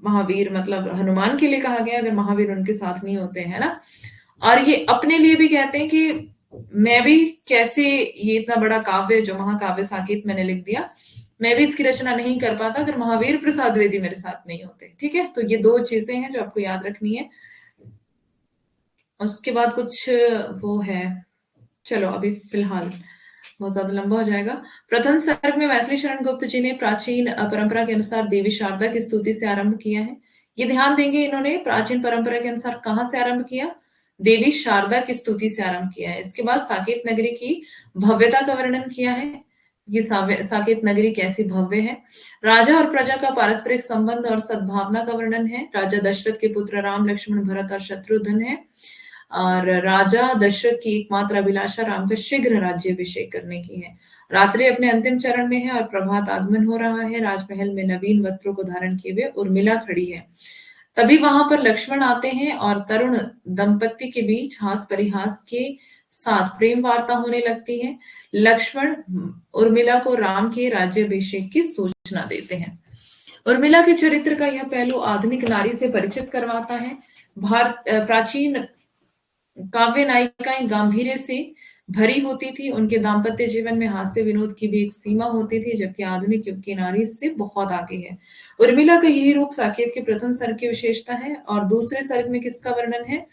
महावीर मतलब हनुमान के लिए कहा गया, अगर महावीर उनके साथ नहीं होते, है ना। और ये अपने लिए भी कहते हैं कि मैं भी कैसे, ये इतना बड़ा काव्य जो महाकाव्य साकेत मैंने लिख दिया, मैं भी इसकी रचना नहीं कर पाता अगर महावीर प्रसाद द्विवेदी मेरे साथ नहीं होते। ठीक है, तो ये दो चीजें हैं जो आपको याद रखनी है। उसके बाद कुछ वो है, चलो अभी फिलहाल बहुत ज्यादा लंबा हो जाएगा। प्रथम सर्ग में मैथिली शरण गुप्त जी ने प्राचीन परंपरा के अनुसार देवी शारदा की स्तुति से आरंभ किया है। ये ध्यान देंगे, इन्होंने प्राचीन परंपरा के अनुसार कहाँ से आरंभ किया, देवी शारदा की स्तुति से आरंभ किया है। इसके बाद साकेत नगरी की भव्यता का वर्णन किया है, ये साकेत नगरी कैसी भव्य है। राजा और प्रजा का पारस्परिक संबंध और सद्भावना का वर्णन है। राजा दशरथ के पुत्र राम, लक्ष्मण, भरत और शत्रुघ्न है। और राजा दशरथ की एकमात्र अभिलाषा राम का शीघ्र राज्याभिषेक करने की है। रात्रि अपने अंतिम चरण में है और प्रभात आगमन हो रहा है। राजमहल में नवीन वस्त्रों को धारण किए हुए उर्मिला खड़ी है। तभी वहां पर लक्ष्मण आते हैं और तरुण दंपत्ति के बीच हास परिहास के साथ प्रेम वार्ता होने लगती है। लक्ष्मण उर्मिला को राम के राज्याभिषेक की सूचना देते हैं। उर्मिला के चरित्र का यह पहलू आधुनिक नारी से परिचित करवाता है। प्राचीन काव्य नायिकाएं गांभीर्य से भरी होती थी, उनके दाम्पत्य जीवन में हास्य विनोद की भी एक सीमा होती थी, जबकि आधुनिक युग की नारी इससे बहुत आगे है। उर्मिला का यही रूप साकेत के प्रथम सर्ग की विशेषता है। और दूसरे सर्ग में किसका वर्णन है,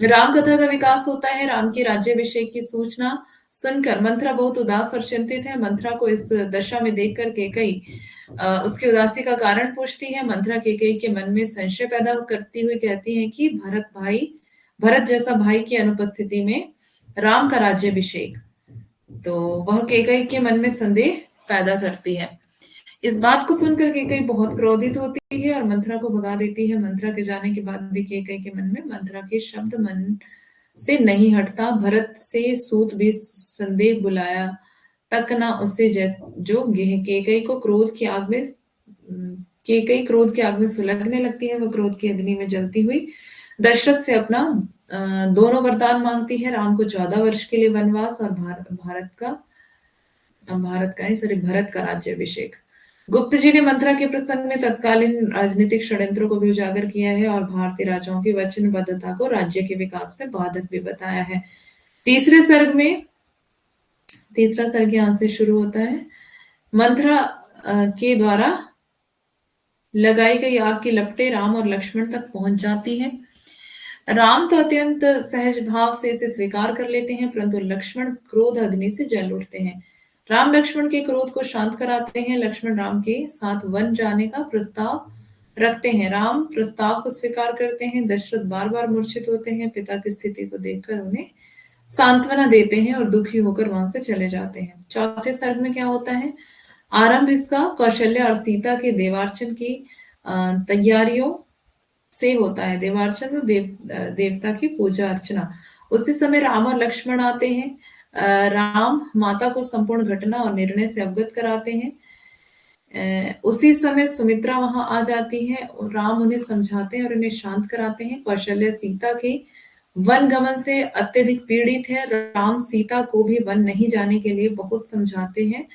राम कथा का विकास होता है। राम के राज्याभिषेक की सूचना सुनकर मंथरा बहुत उदास और चिंतित है। मंथरा को इस दशा में देखकर केकई उसकी उदासी का कारण पूछती है। मंथरा केकई के मन में संशय पैदा करती हुई कहती है कि भरत जैसा भाई की अनुपस्थिति में राम का राज्याभिषेक, तो वह केकई के मन में संदेह पैदा करती है। इस बात को सुनकर केकई बहुत क्रोधित होती है और मंथरा को भगा देती है। मंथरा के जाने के बाद भी केकई के मन में मंथरा के शब्द मन से नहीं हटता। भरत से सूत भी संदेह बुलाया तक ना उसे जो केकई को क्रोध की आग में केकई क्रोध की आग में सुलगने लगती है। वह क्रोध की अग्नि में जलती हुई दशरथ से अपना दोनों वरदान मांगती है, राम को 14 वर्ष के लिए वनवास और भरत का राज्याभिषेक। गुप्त जी ने मंत्रा के प्रसंग में तत्कालीन राजनीतिक षड्यंत्रों को भी उजागर किया है और भारतीय राजाओं की वचनबद्धता को राज्य के विकास में बाधक भी बताया है। तीसरा सर्ग यहाँ से शुरू होता है। मंत्रा के द्वारा लगाई गई आग की लपटें राम और लक्ष्मण तक पहुंच जाती हैं। राम तो अत्यंत सहज भाव से इसे स्वीकार कर लेते हैं, परंतु लक्ष्मण क्रोध अग्नि से जल उठते हैं। राम लक्ष्मण के क्रोध को शांत कराते हैं। लक्ष्मण राम के साथ वन जाने का प्रस्ताव रखते हैं। राम प्रस्ताव को स्वीकार करते हैं। दशरथ बार बार मूर्छित होते हैं। पिता की स्थिति को देखकर उन्हें सांत्वना देते हैं और दुखी होकर वहां से चले जाते हैं। चौथे सर्ग में क्या होता है? आरंभ इसका कौशल्या और सीता के देवार्चन की तैयारियों से होता है। देवार्चन और देवता की पूजा अर्चना। उसी समय राम और लक्ष्मण आते हैं। राम माता को संपूर्ण घटना और निर्णय से अवगत कराते हैं। उसी समय सुमित्रा वहां आ जाती है और राम उन्हें समझाते हैं और उन्हें शांत कराते हैं। कौशल्या सीता के वन गमन से अत्यधिक पीड़ित है। राम सीता को भी वन नहीं जाने के लिए बहुत समझाते हैं,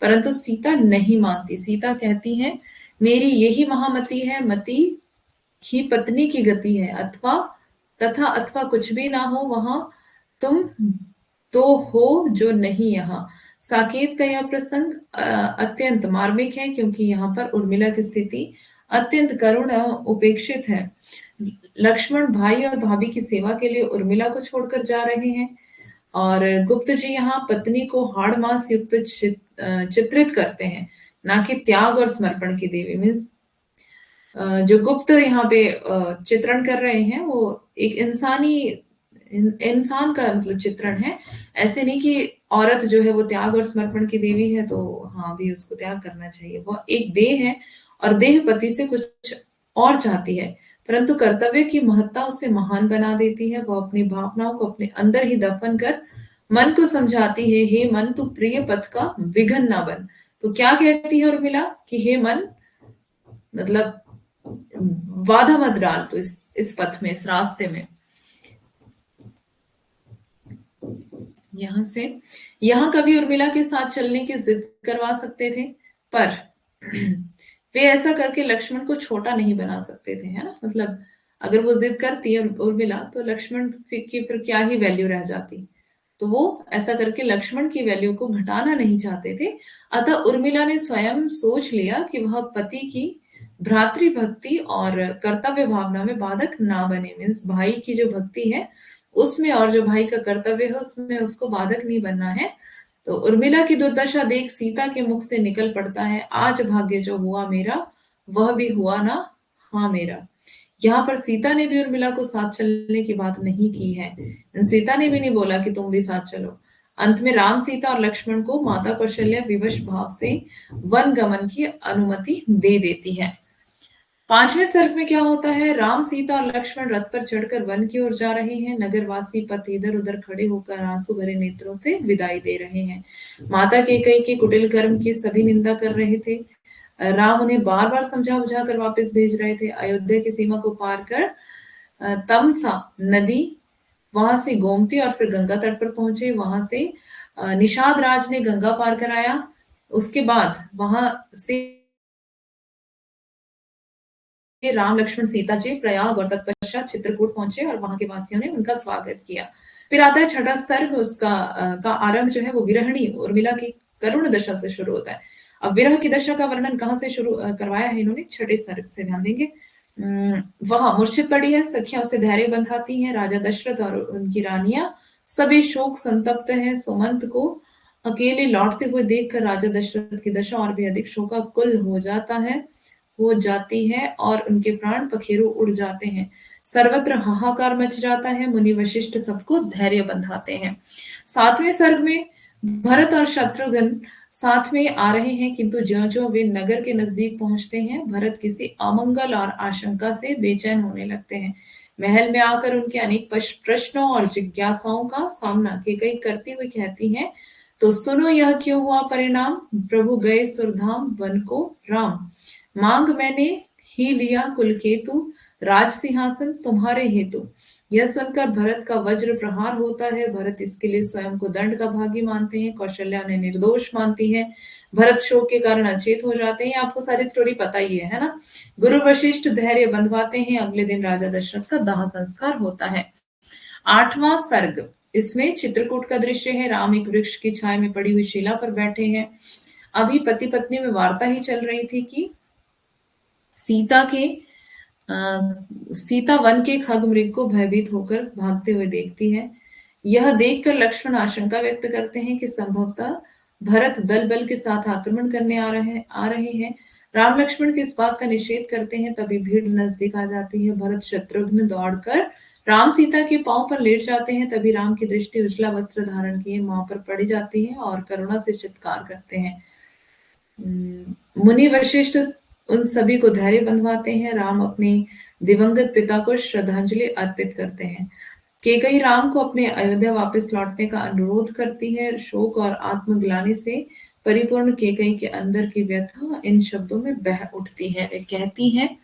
परंतु सीता नहीं मानती। सीता कहती है, मेरी यही महामति है, मति ही पत्नी की गति है, अथवा कुछ भी ना हो वहां तुम तो हो जो नहीं यहाँ। साकेत का यह प्रसंग अत्यंत मार्मिक है, क्योंकि यहाँ पर उर्मिला की स्थिति अत्यंत करुण एवं उपेक्षित है। लक्ष्मण भाई और भाभी की सेवा के लिए उर्मिला को छोड़कर जा रहे हैं, और गुप्त जी यहाँ पत्नी को हाड़ मास युक्त चित्रित करते हैं, ना कि त्याग और समर्पण की देवी। मीन्स जो गुप्त यहाँ पे चित्रण कर रहे हैं वो एक इंसान का मतलब चित्रण है। ऐसे नहीं कि औरत जो है वो त्याग और समर्पण की देवी है तो हाँ भी उसको त्याग करना चाहिए। वो एक देह है और देह पति से कुछ और चाहती है, परंतु कर्तव्य की महत्ता उसे महान बना देती है। वो अपनी भावनाओं को अपने अंदर ही दफन कर मन को समझाती है, हे मन तू प्रिय पथ का विघन ना बन। तो क्या कहती है उर्मिला कि हे मन, मतलब बाधा मत डाल तो इस पथ में, इस रास्ते में। यहाँ कभी उर्मिला के साथ चलने की जिद करवा सकते थे, पर वे ऐसा करके लक्ष्मण को छोटा नहीं बना सकते थे, है ना। मतलब अगर वो जिद करती है उर्मिला तो लक्ष्मण की फिर क्या ही वैल्यू रह जाती। तो वो ऐसा करके लक्ष्मण की वैल्यू को घटाना नहीं चाहते थे। अतः उर्मिला ने स्वयं सोच लिया कि वह पति की भ्रातृभक्ति और कर्तव्य भावना में बाधक ना बने। मीन्स भाई की जो भक्ति है उसमें और जो भाई का कर्तव्य है उसमें उसको बाधक नहीं बनना है। तो उर्मिला की दुर्दशा देख सीता के मुख से निकल पड़ता है, आज भाग्य जो हुआ मेरा वह भी हुआ ना हाँ मेरा। यहाँ पर सीता ने भी उर्मिला को साथ चलने की बात नहीं की है। सीता ने भी नहीं बोला कि तुम भी साथ चलो। अंत में राम, सीता और लक्ष्मण को माता कौशल्या विवश भाव से वन गमन की अनुमति दे देती है। पांचवें सर्ग में क्या होता है? राम, सीता और लक्ष्मण रथ पर चढ़कर वन की ओर जा रहे हैं। नगरवासी पथ इधर उधर खड़े होकर आंसू भरे नेत्रों से विदाई दे रहे हैं। माता कैकेयी के कुटिल कर्म की सभी निंदा कर रहे थे। राम उन्हें बार बार समझा बुझा कर वापस भेज रहे थे। अयोध्या की सीमा को पार कर तमसा नदी, वहां से गोमती और फिर गंगा तट पर पहुंचे। वहां से निषाद राज ने गंगा पार कराया। उसके बाद वहां से राम, लक्ष्मण, सीता जी प्रयाग और तत्पश्चात चित्रकूट पहुंचे और वहां के वासियों ने उनका स्वागत किया। फिर आता है छठा सर्ग। उसका का आरंभ जो है वो विरहिणी उर्मिला की करुण दशा से शुरू होता है। अब विरह की दशा का वर्णन कहाँ से शुरू करवाया है इन्होंने? छठे सर्ग से, ध्यान देंगे। वह मूर्छित पड़ी है, सखियां उसे धैर्य बंधाती हैं। राजा दशरथ और उनकी रानियां सभी शोक संतप्त हैं। सुमंत को अकेले लौटते हुए देखकर राजा दशरथ की दशा और भी अधिक शोकाकुल हो जाती है और उनके प्राण पखेरु उड़ जाते हैं। सर्वत्र हाहाकार मच जाता है। मुनि वशिष्ठ सबको धैर्य बंधाते हैं। सातवें सर्ग में भरत और शत्रुघ्न साथ में आ रहे हैं, किंतु ज्यों-ज्यों वे नगर के नजदीक पहुंचते हैं, भरत किसी अमंगल और आशंका से बेचैन होने लगते हैं। महल में आकर उनके अनेक प्रश्नों और जिज्ञासाओं का सामना कैकेयी करती हुई कहती हैं, तो सुनो यह क्यों हुआ परिणाम। प्रभु गए सुरधाम वन को राम, मांग मैंने ही लिया कुलकेतु, राज सिंहासन तुम्हारे हेतु। यह सुनकर भरत का वज्र प्रहार होता है। भरत इसके लिए स्वयं को दंड का भागी मानते हैं। कौशल्या उन्हें निर्दोष मानती है। भरत शोक के कारण अचेत हो जाते हैं। आपको सारी स्टोरी पता ही है ना। गुरु वशिष्ठ धैर्य बंधवाते हैं। अगले दिन राजा दशरथ का दाह संस्कार होता है। आठवां सर्ग, इसमें चित्रकूट का दृश्य है। राम एक वृक्ष की छाया में पड़ी हुई शिला पर बैठे हैं। अभी पति पत्नी में वार्ता ही चल रही थी कि सीता के सीता वन के खग मृग को भयभीत होकर भागते हुए देखती है। यह देखकर लक्ष्मण आशंका व्यक्त करते हैं कि संभवतः भरत दल बल के साथ आक्रमण करने आ रहे हैं। राम लक्ष्मण के इस बात का निषेध करते हैं, तभी भीड़ नजदीक आ जाती है। भरत शत्रुघ्न दौड़कर राम सीता के पांव पर लेट जाते हैं, तभी राम की दृष्टि उजला वस्त्र धारण किए मां पर पड़ जाती है और करुणा से चित्कार करते हैं। मुनि वशिष्ठ उन सभी को धैर्य बंधवाते हैं। राम अपने दिवंगत पिता को श्रद्धांजलि अर्पित करते हैं। केकई राम को अपने अयोध्या वापस लौटने का अनुरोध करती है। शोक और आत्मग्लानि से परिपूर्ण केकई के अंदर की व्यथा इन शब्दों में बह उठती है। वे कहती हैं,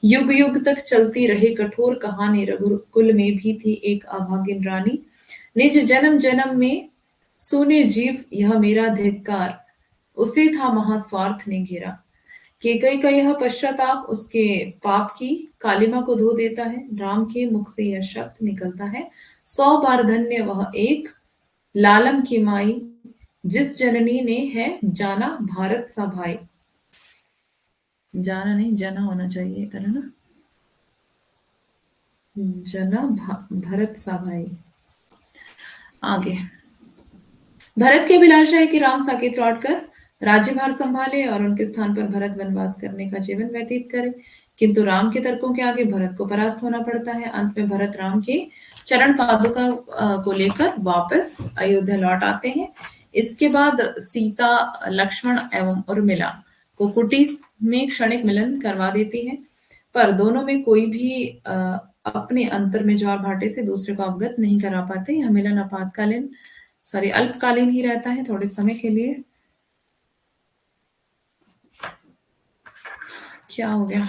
युग युग तक चलती रही कठोर कहानी, रघुकुल में भी थी एक अभागिन रानी। निज जन्म जन्म में सूने जीव यह मेरा धिक्कार, उसे था महास्वार्थ ने घेरा। केकई का यह पश्चाताप उसके पाप की कालिमा को धो देता है। राम के मुख से यह शब्द निकलता है, 100 बार धन्य वह एक लालम की माई, जिस जननी ने है जाना भारत सा भाई। जाना नहीं, जना होना चाहिए इधर, है ना। भरत सा भाई। आगे, भरत की अभिलाषा है कि राम साकेत लौटकर राज्यभार संभाले और उनके स्थान पर भरत वनवास करने का जीवन व्यतीत करे। किंतु राम के तर्कों के आगे भरत को परास्त होना पड़ता है। अंत में भरत राम के चरण पादुका को लेकर वापस अयोध्या लौट आते हैं। इसके बाद सीता, लक्ष्मण एवं उर्मिला को कुटी में क्षणिक मिलन करवा देती है, पर दोनों में कोई भी अपने अंतर में ज्वार भाटे से दूसरे को अवगत नहीं करा पाते। यह मिलन अल्पकालीन ही रहता है, थोड़े समय के लिए। क्या हो गया,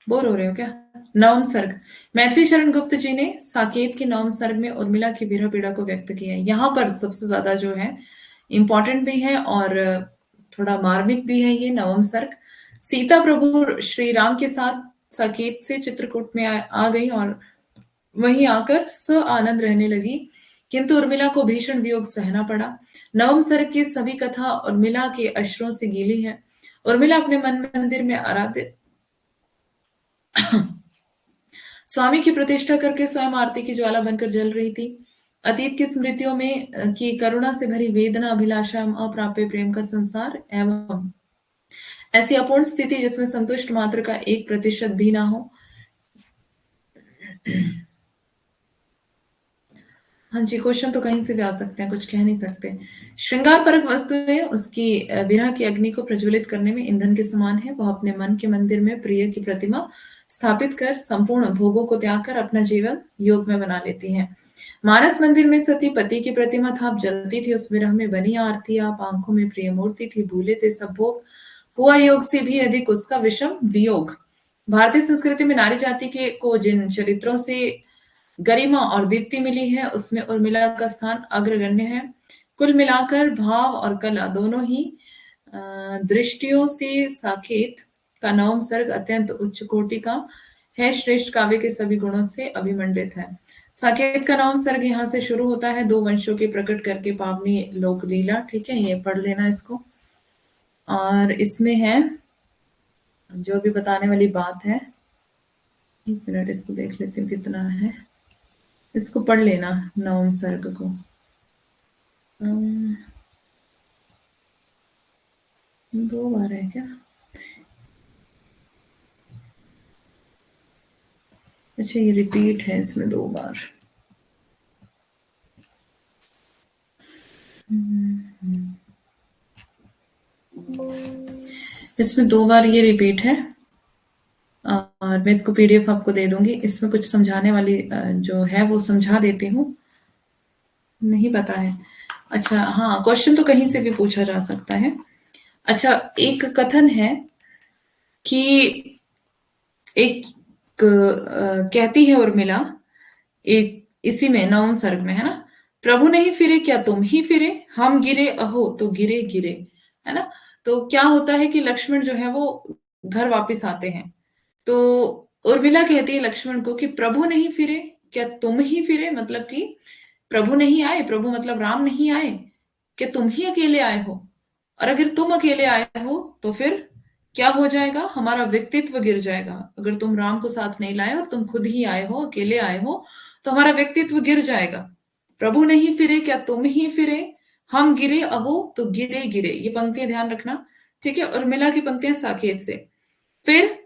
बोर हो रहे हो क्या? नवम सर्ग। मैथिली शरण गुप्त जी ने साकेत के नवम सर्ग में उर्मिला की विरह पीड़ा को व्यक्त किया है। यहाँ पर सबसे ज्यादा जो है इंपॉर्टेंट भी है और थोड़ा मार्मिक भी है ये नवम सर्ग। सीता प्रभु श्री राम के साथ साकेत से चित्रकूट में आ गई और वहीं आकर स आनंद रहने लगी, किंतु उर्मिला को भीषण वियोग सहना पड़ा। नवम सर्ग की सभी कथा उर्मिला के अश्रों से गीली है। उर्मिला अपने मन मंदिर में आराध्य स्वामी की प्रतिष्ठा करके स्वयं आरती की ज्वाला बनकर जल रही थी। अतीत की स्मृतियों में की करुणा से भरी वेदना, अभिलाषा, अप्राप्य प्रेम का संसार एवं ऐसी अपूर्ण स्थिति जिसमें संतुष्ट मात्र का 1% भी ना हो। हाँ जी, क्वेश्चन तो कहीं से भी आ सकते हैं, कुछ कह नहीं सकते। श्रृंगार परक वस्तुएं उसकी विरह की अग्नि को प्रज्वलित करने में ईंधन के समान है। वह अपने मन के मंदिर में प्रिय की प्रतिमा स्थापित कर संपूर्ण भोगों को त्याग कर अपना जीवन योग में बना लेती है। मानस मंदिर में सती पति की प्रतिमा था, जलती थी उस विरह में बनी आरती, आप आंखों में प्रिय मूर्ति थी, भूले थे सब भोग, हुआ योग से भी अधिक उसका विषम वियोग। भारतीय संस्कृति में नारी जाति के को जिन चरित्रों से गरिमा और दीप्ति मिली है, उसमें उर्मिला का स्थान अग्रगण्य है। कुल मिलाकर भाव और कला दोनों ही दृष्टियों से साकेत का नवम सर्ग अत्यंत उच्च कोटि का है, श्रेष्ठ काव्य के सभी गुणों से अभिमंडित है। साकेत का नवम सर्ग यहाँ से शुरू होता है, 2 वंशों के प्रकट करके पावनी लोकलीला। ठीक है, ये पढ़ लेना इसको। और इसमें है जो भी बताने वाली बात है, 1 मिनट इसको देख लेती हूँ कितना है, इसको पढ़ लेना नवम सर्ग को। 2 बार है क्या? अच्छा, ये रिपीट है इसमें 2 बार। इसमें 2 बार ये रिपीट है और मैं इसको पीडीएफ आपको दे दूंगी। इसमें कुछ समझाने वाली जो है वो समझा देती हूँ, नहीं पता है। अच्छा हाँ, क्वेश्चन तो कहीं से भी पूछा जा सकता है। अच्छा, एक कथन है कि एक कहती है उर्मिला, एक इसी में नवम सर्ग में, है ना, प्रभु नहीं फिरे क्या तुम ही फिरे, हम गिरे अहो तो गिरे गिरे, है ना। तो क्या होता है कि लक्ष्मण जो है वो घर वापस आते हैं, तो उर्मिला कहती है लक्ष्मण को कि प्रभु नहीं फिरे क्या तुम ही फिरे, मतलब कि प्रभु नहीं आए, प्रभु मतलब राम नहीं आए, क्या तुम ही अकेले आए हो, और अगर तुम अकेले आए हो तो फिर क्या हो जाएगा, हमारा व्यक्तित्व गिर जाएगा। अगर तुम राम को साथ नहीं लाए और तुम खुद ही आए हो, अकेले आए हो, तो हमारा व्यक्तित्व गिर जाएगा। प्रभु नहीं फिरे क्या तुम ही फिरे, हम गिरे अहो तो गिरे गिरे, ये पंक्तियां ध्यान रखना। ठीक है, उर्मिला की पंक्तियां साकेत से। फिर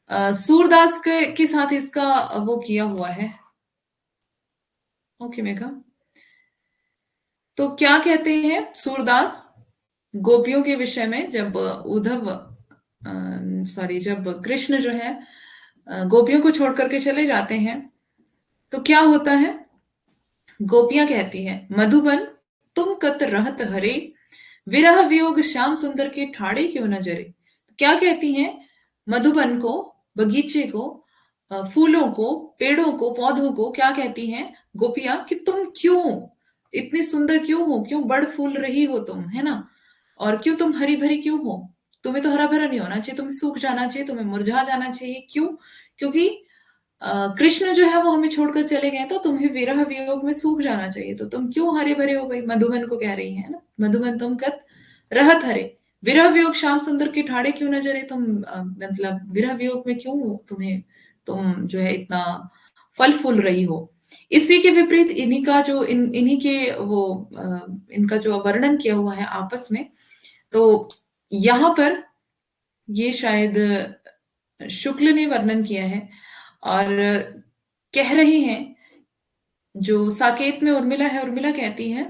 सूरदास के साथ इसका वो किया हुआ है। ओके मेघा, तो क्या कहते हैं सूरदास गोपियों के विषय में, जब उद्धव सॉरी जब कृष्ण जो है गोपियों को छोड़ करके चले जाते हैं, तो क्या होता है? गोपियां कहती हैं, मधुबन तुम कत रहत हरे, विरह वियोग श्याम सुंदर के ठाड़े क्यों न जरे। क्या कहती हैं? मधुबन को, बगीचे को, फूलों को, पेड़ों को, पौधों को क्या कहती हैं गोपियां कि तुम क्यों इतनी सुंदर क्यों हो, क्यों बड़ फूल रही हो तुम, है ना? और क्यों तुम हरी भरी क्यों हो? तुम्हें तो हरा भरा नहीं होना चाहिए, तुम्हें सूख जाना चाहिए, तुम्हें मुरझा जाना चाहिए। क्यों? क्योंकि कृष्ण जो है वो हमें छोड़कर चले गए, तो तुम्हें विरह वियोग में सूख जाना चाहिए, तो तुम क्यों हरे भरे हो भाई? मधुबन को कह रही है ना, मधुबन तुम कत रहत हरे, विरह वियोग श्याम सुंदर के ठाड़े क्यों न जरे। तुम मतलब विरह वियोग में क्यों तुम्हें, तुम जो है इतना फल फूल रही हो। इसी के विपरीत इन्हीं का जो इन्हीं के वो इनका जो वर्णन किया हुआ है आपस में, तो यहाँ पर ये शायद शुक्ल ने वर्णन किया है, और कह रही हैं, जो साकेत में उर्मिला है, उर्मिला कहती है,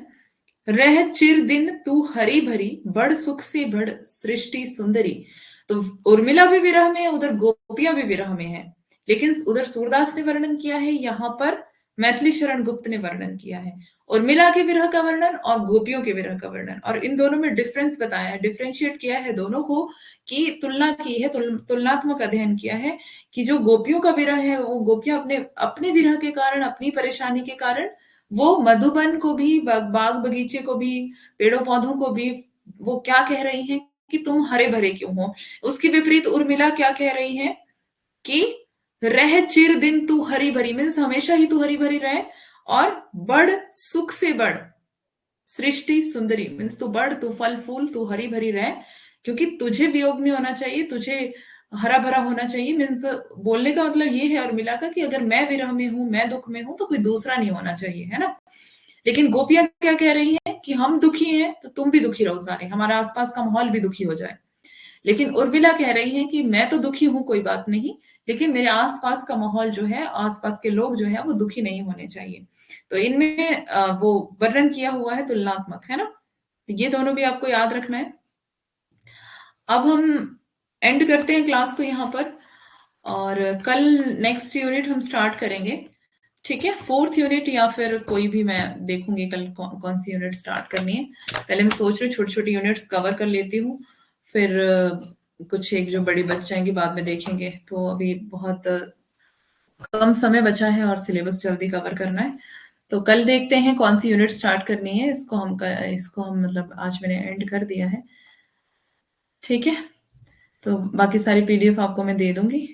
रह चिर दिन तू हरी भरी, बड़ सुख से बड़ सृष्टि सुंदरी। तो उर्मिला भी विरह में है, उधर गोपियां भी विरह में है, लेकिन उधर सूरदास ने वर्णन किया है, यहाँ पर मैथिली शरण गुप्त ने वर्णन किया है। उर्मिला के विरह का वर्णन और गोपियों के विरह का वर्णन, और इन दोनों में डिफरेंस बताया है, डिफरेंशिएट किया है दोनों को, कि तुलना की है, तुलनात्मक अध्ययन किया है, कि जो गोपियों का विरह है, वो गोपियां अपने अपने विरह के कारण, अपनी परेशानी के कारण, वो मधुबन को भी, बाग बगीचे को भी, पेड़ों पौधों को भी वो क्या कह रही हैं कि तुम हरे भरे क्यों हो। उसकी विपरीत उर्मिला क्या कह रही है कि रह चिर दिन तू हरी भरी, मीन्स हमेशा ही तू हरी भरी रहे, और बड़ सुख से बड़ सृष्टि सुंदरी, मीन्स तू बड़, तू फल फूल, तू हरी भरी रहे, क्योंकि तुझे वियोग नहीं होना चाहिए, तुझे हरा भरा होना चाहिए। मीन्स बोलने का मतलब ये है उर्मिला का कि अगर मैं विरह में हूं, मैं दुख में हूं, तो कोई दूसरा नहीं होना चाहिए, है ना? लेकिन गोपियां क्या कह रही हैं कि हम दुखी हैं तो तुम भी दुखी रहो सारे, हमारा आसपास का माहौल भी दुखी हो जाए। लेकिन उर्मिला कह रही है कि मैं तो दुखी हूं, कोई बात नहीं, लेकिन मेरे आसपास का माहौल जो है, आसपास के लोग जो है, वो दुखी नहीं होने चाहिए। तो इनमें वो वर्णन किया हुआ है तुलनात्मक, है ना? तो ये दोनों भी आपको याद रखना है। अब हम एंड करते हैं क्लास को यहाँ पर, और कल नेक्स्ट यूनिट हम स्टार्ट करेंगे। ठीक है, फोर्थ यूनिट, या फिर कोई भी मैं देखूंगी कल कौन सी यूनिट स्टार्ट करनी है। पहले मैं सोच रही हूँ छोटी छोटी यूनिट्स कवर कर लेती हूँ, फिर कुछ एक जो बड़ी बच जाएंगी बाद में देखेंगे। तो अभी बहुत कम समय बचा है और सिलेबस जल्दी कवर करना है, तो कल देखते हैं कौन सी यूनिट स्टार्ट करनी है। इसको हम मतलब आज मैंने एंड कर दिया है। ठीक है, तो बाकी सारी पीडीएफ आपको मैं दे दूंगी।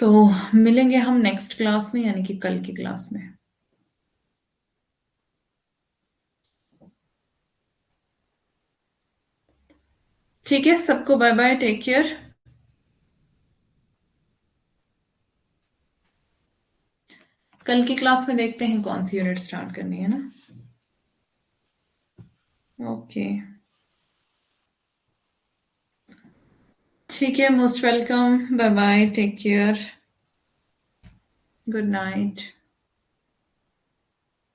तो मिलेंगे हम नेक्स्ट क्लास में, यानी कि कल की क्लास में। ठीक है, सबको बाय बाय, टेक केयर। कल की क्लास में देखते हैं कौन सी यूनिट स्टार्ट करनी है ना। ओके, ठीक है, most welcome, bye bye, take care, good night.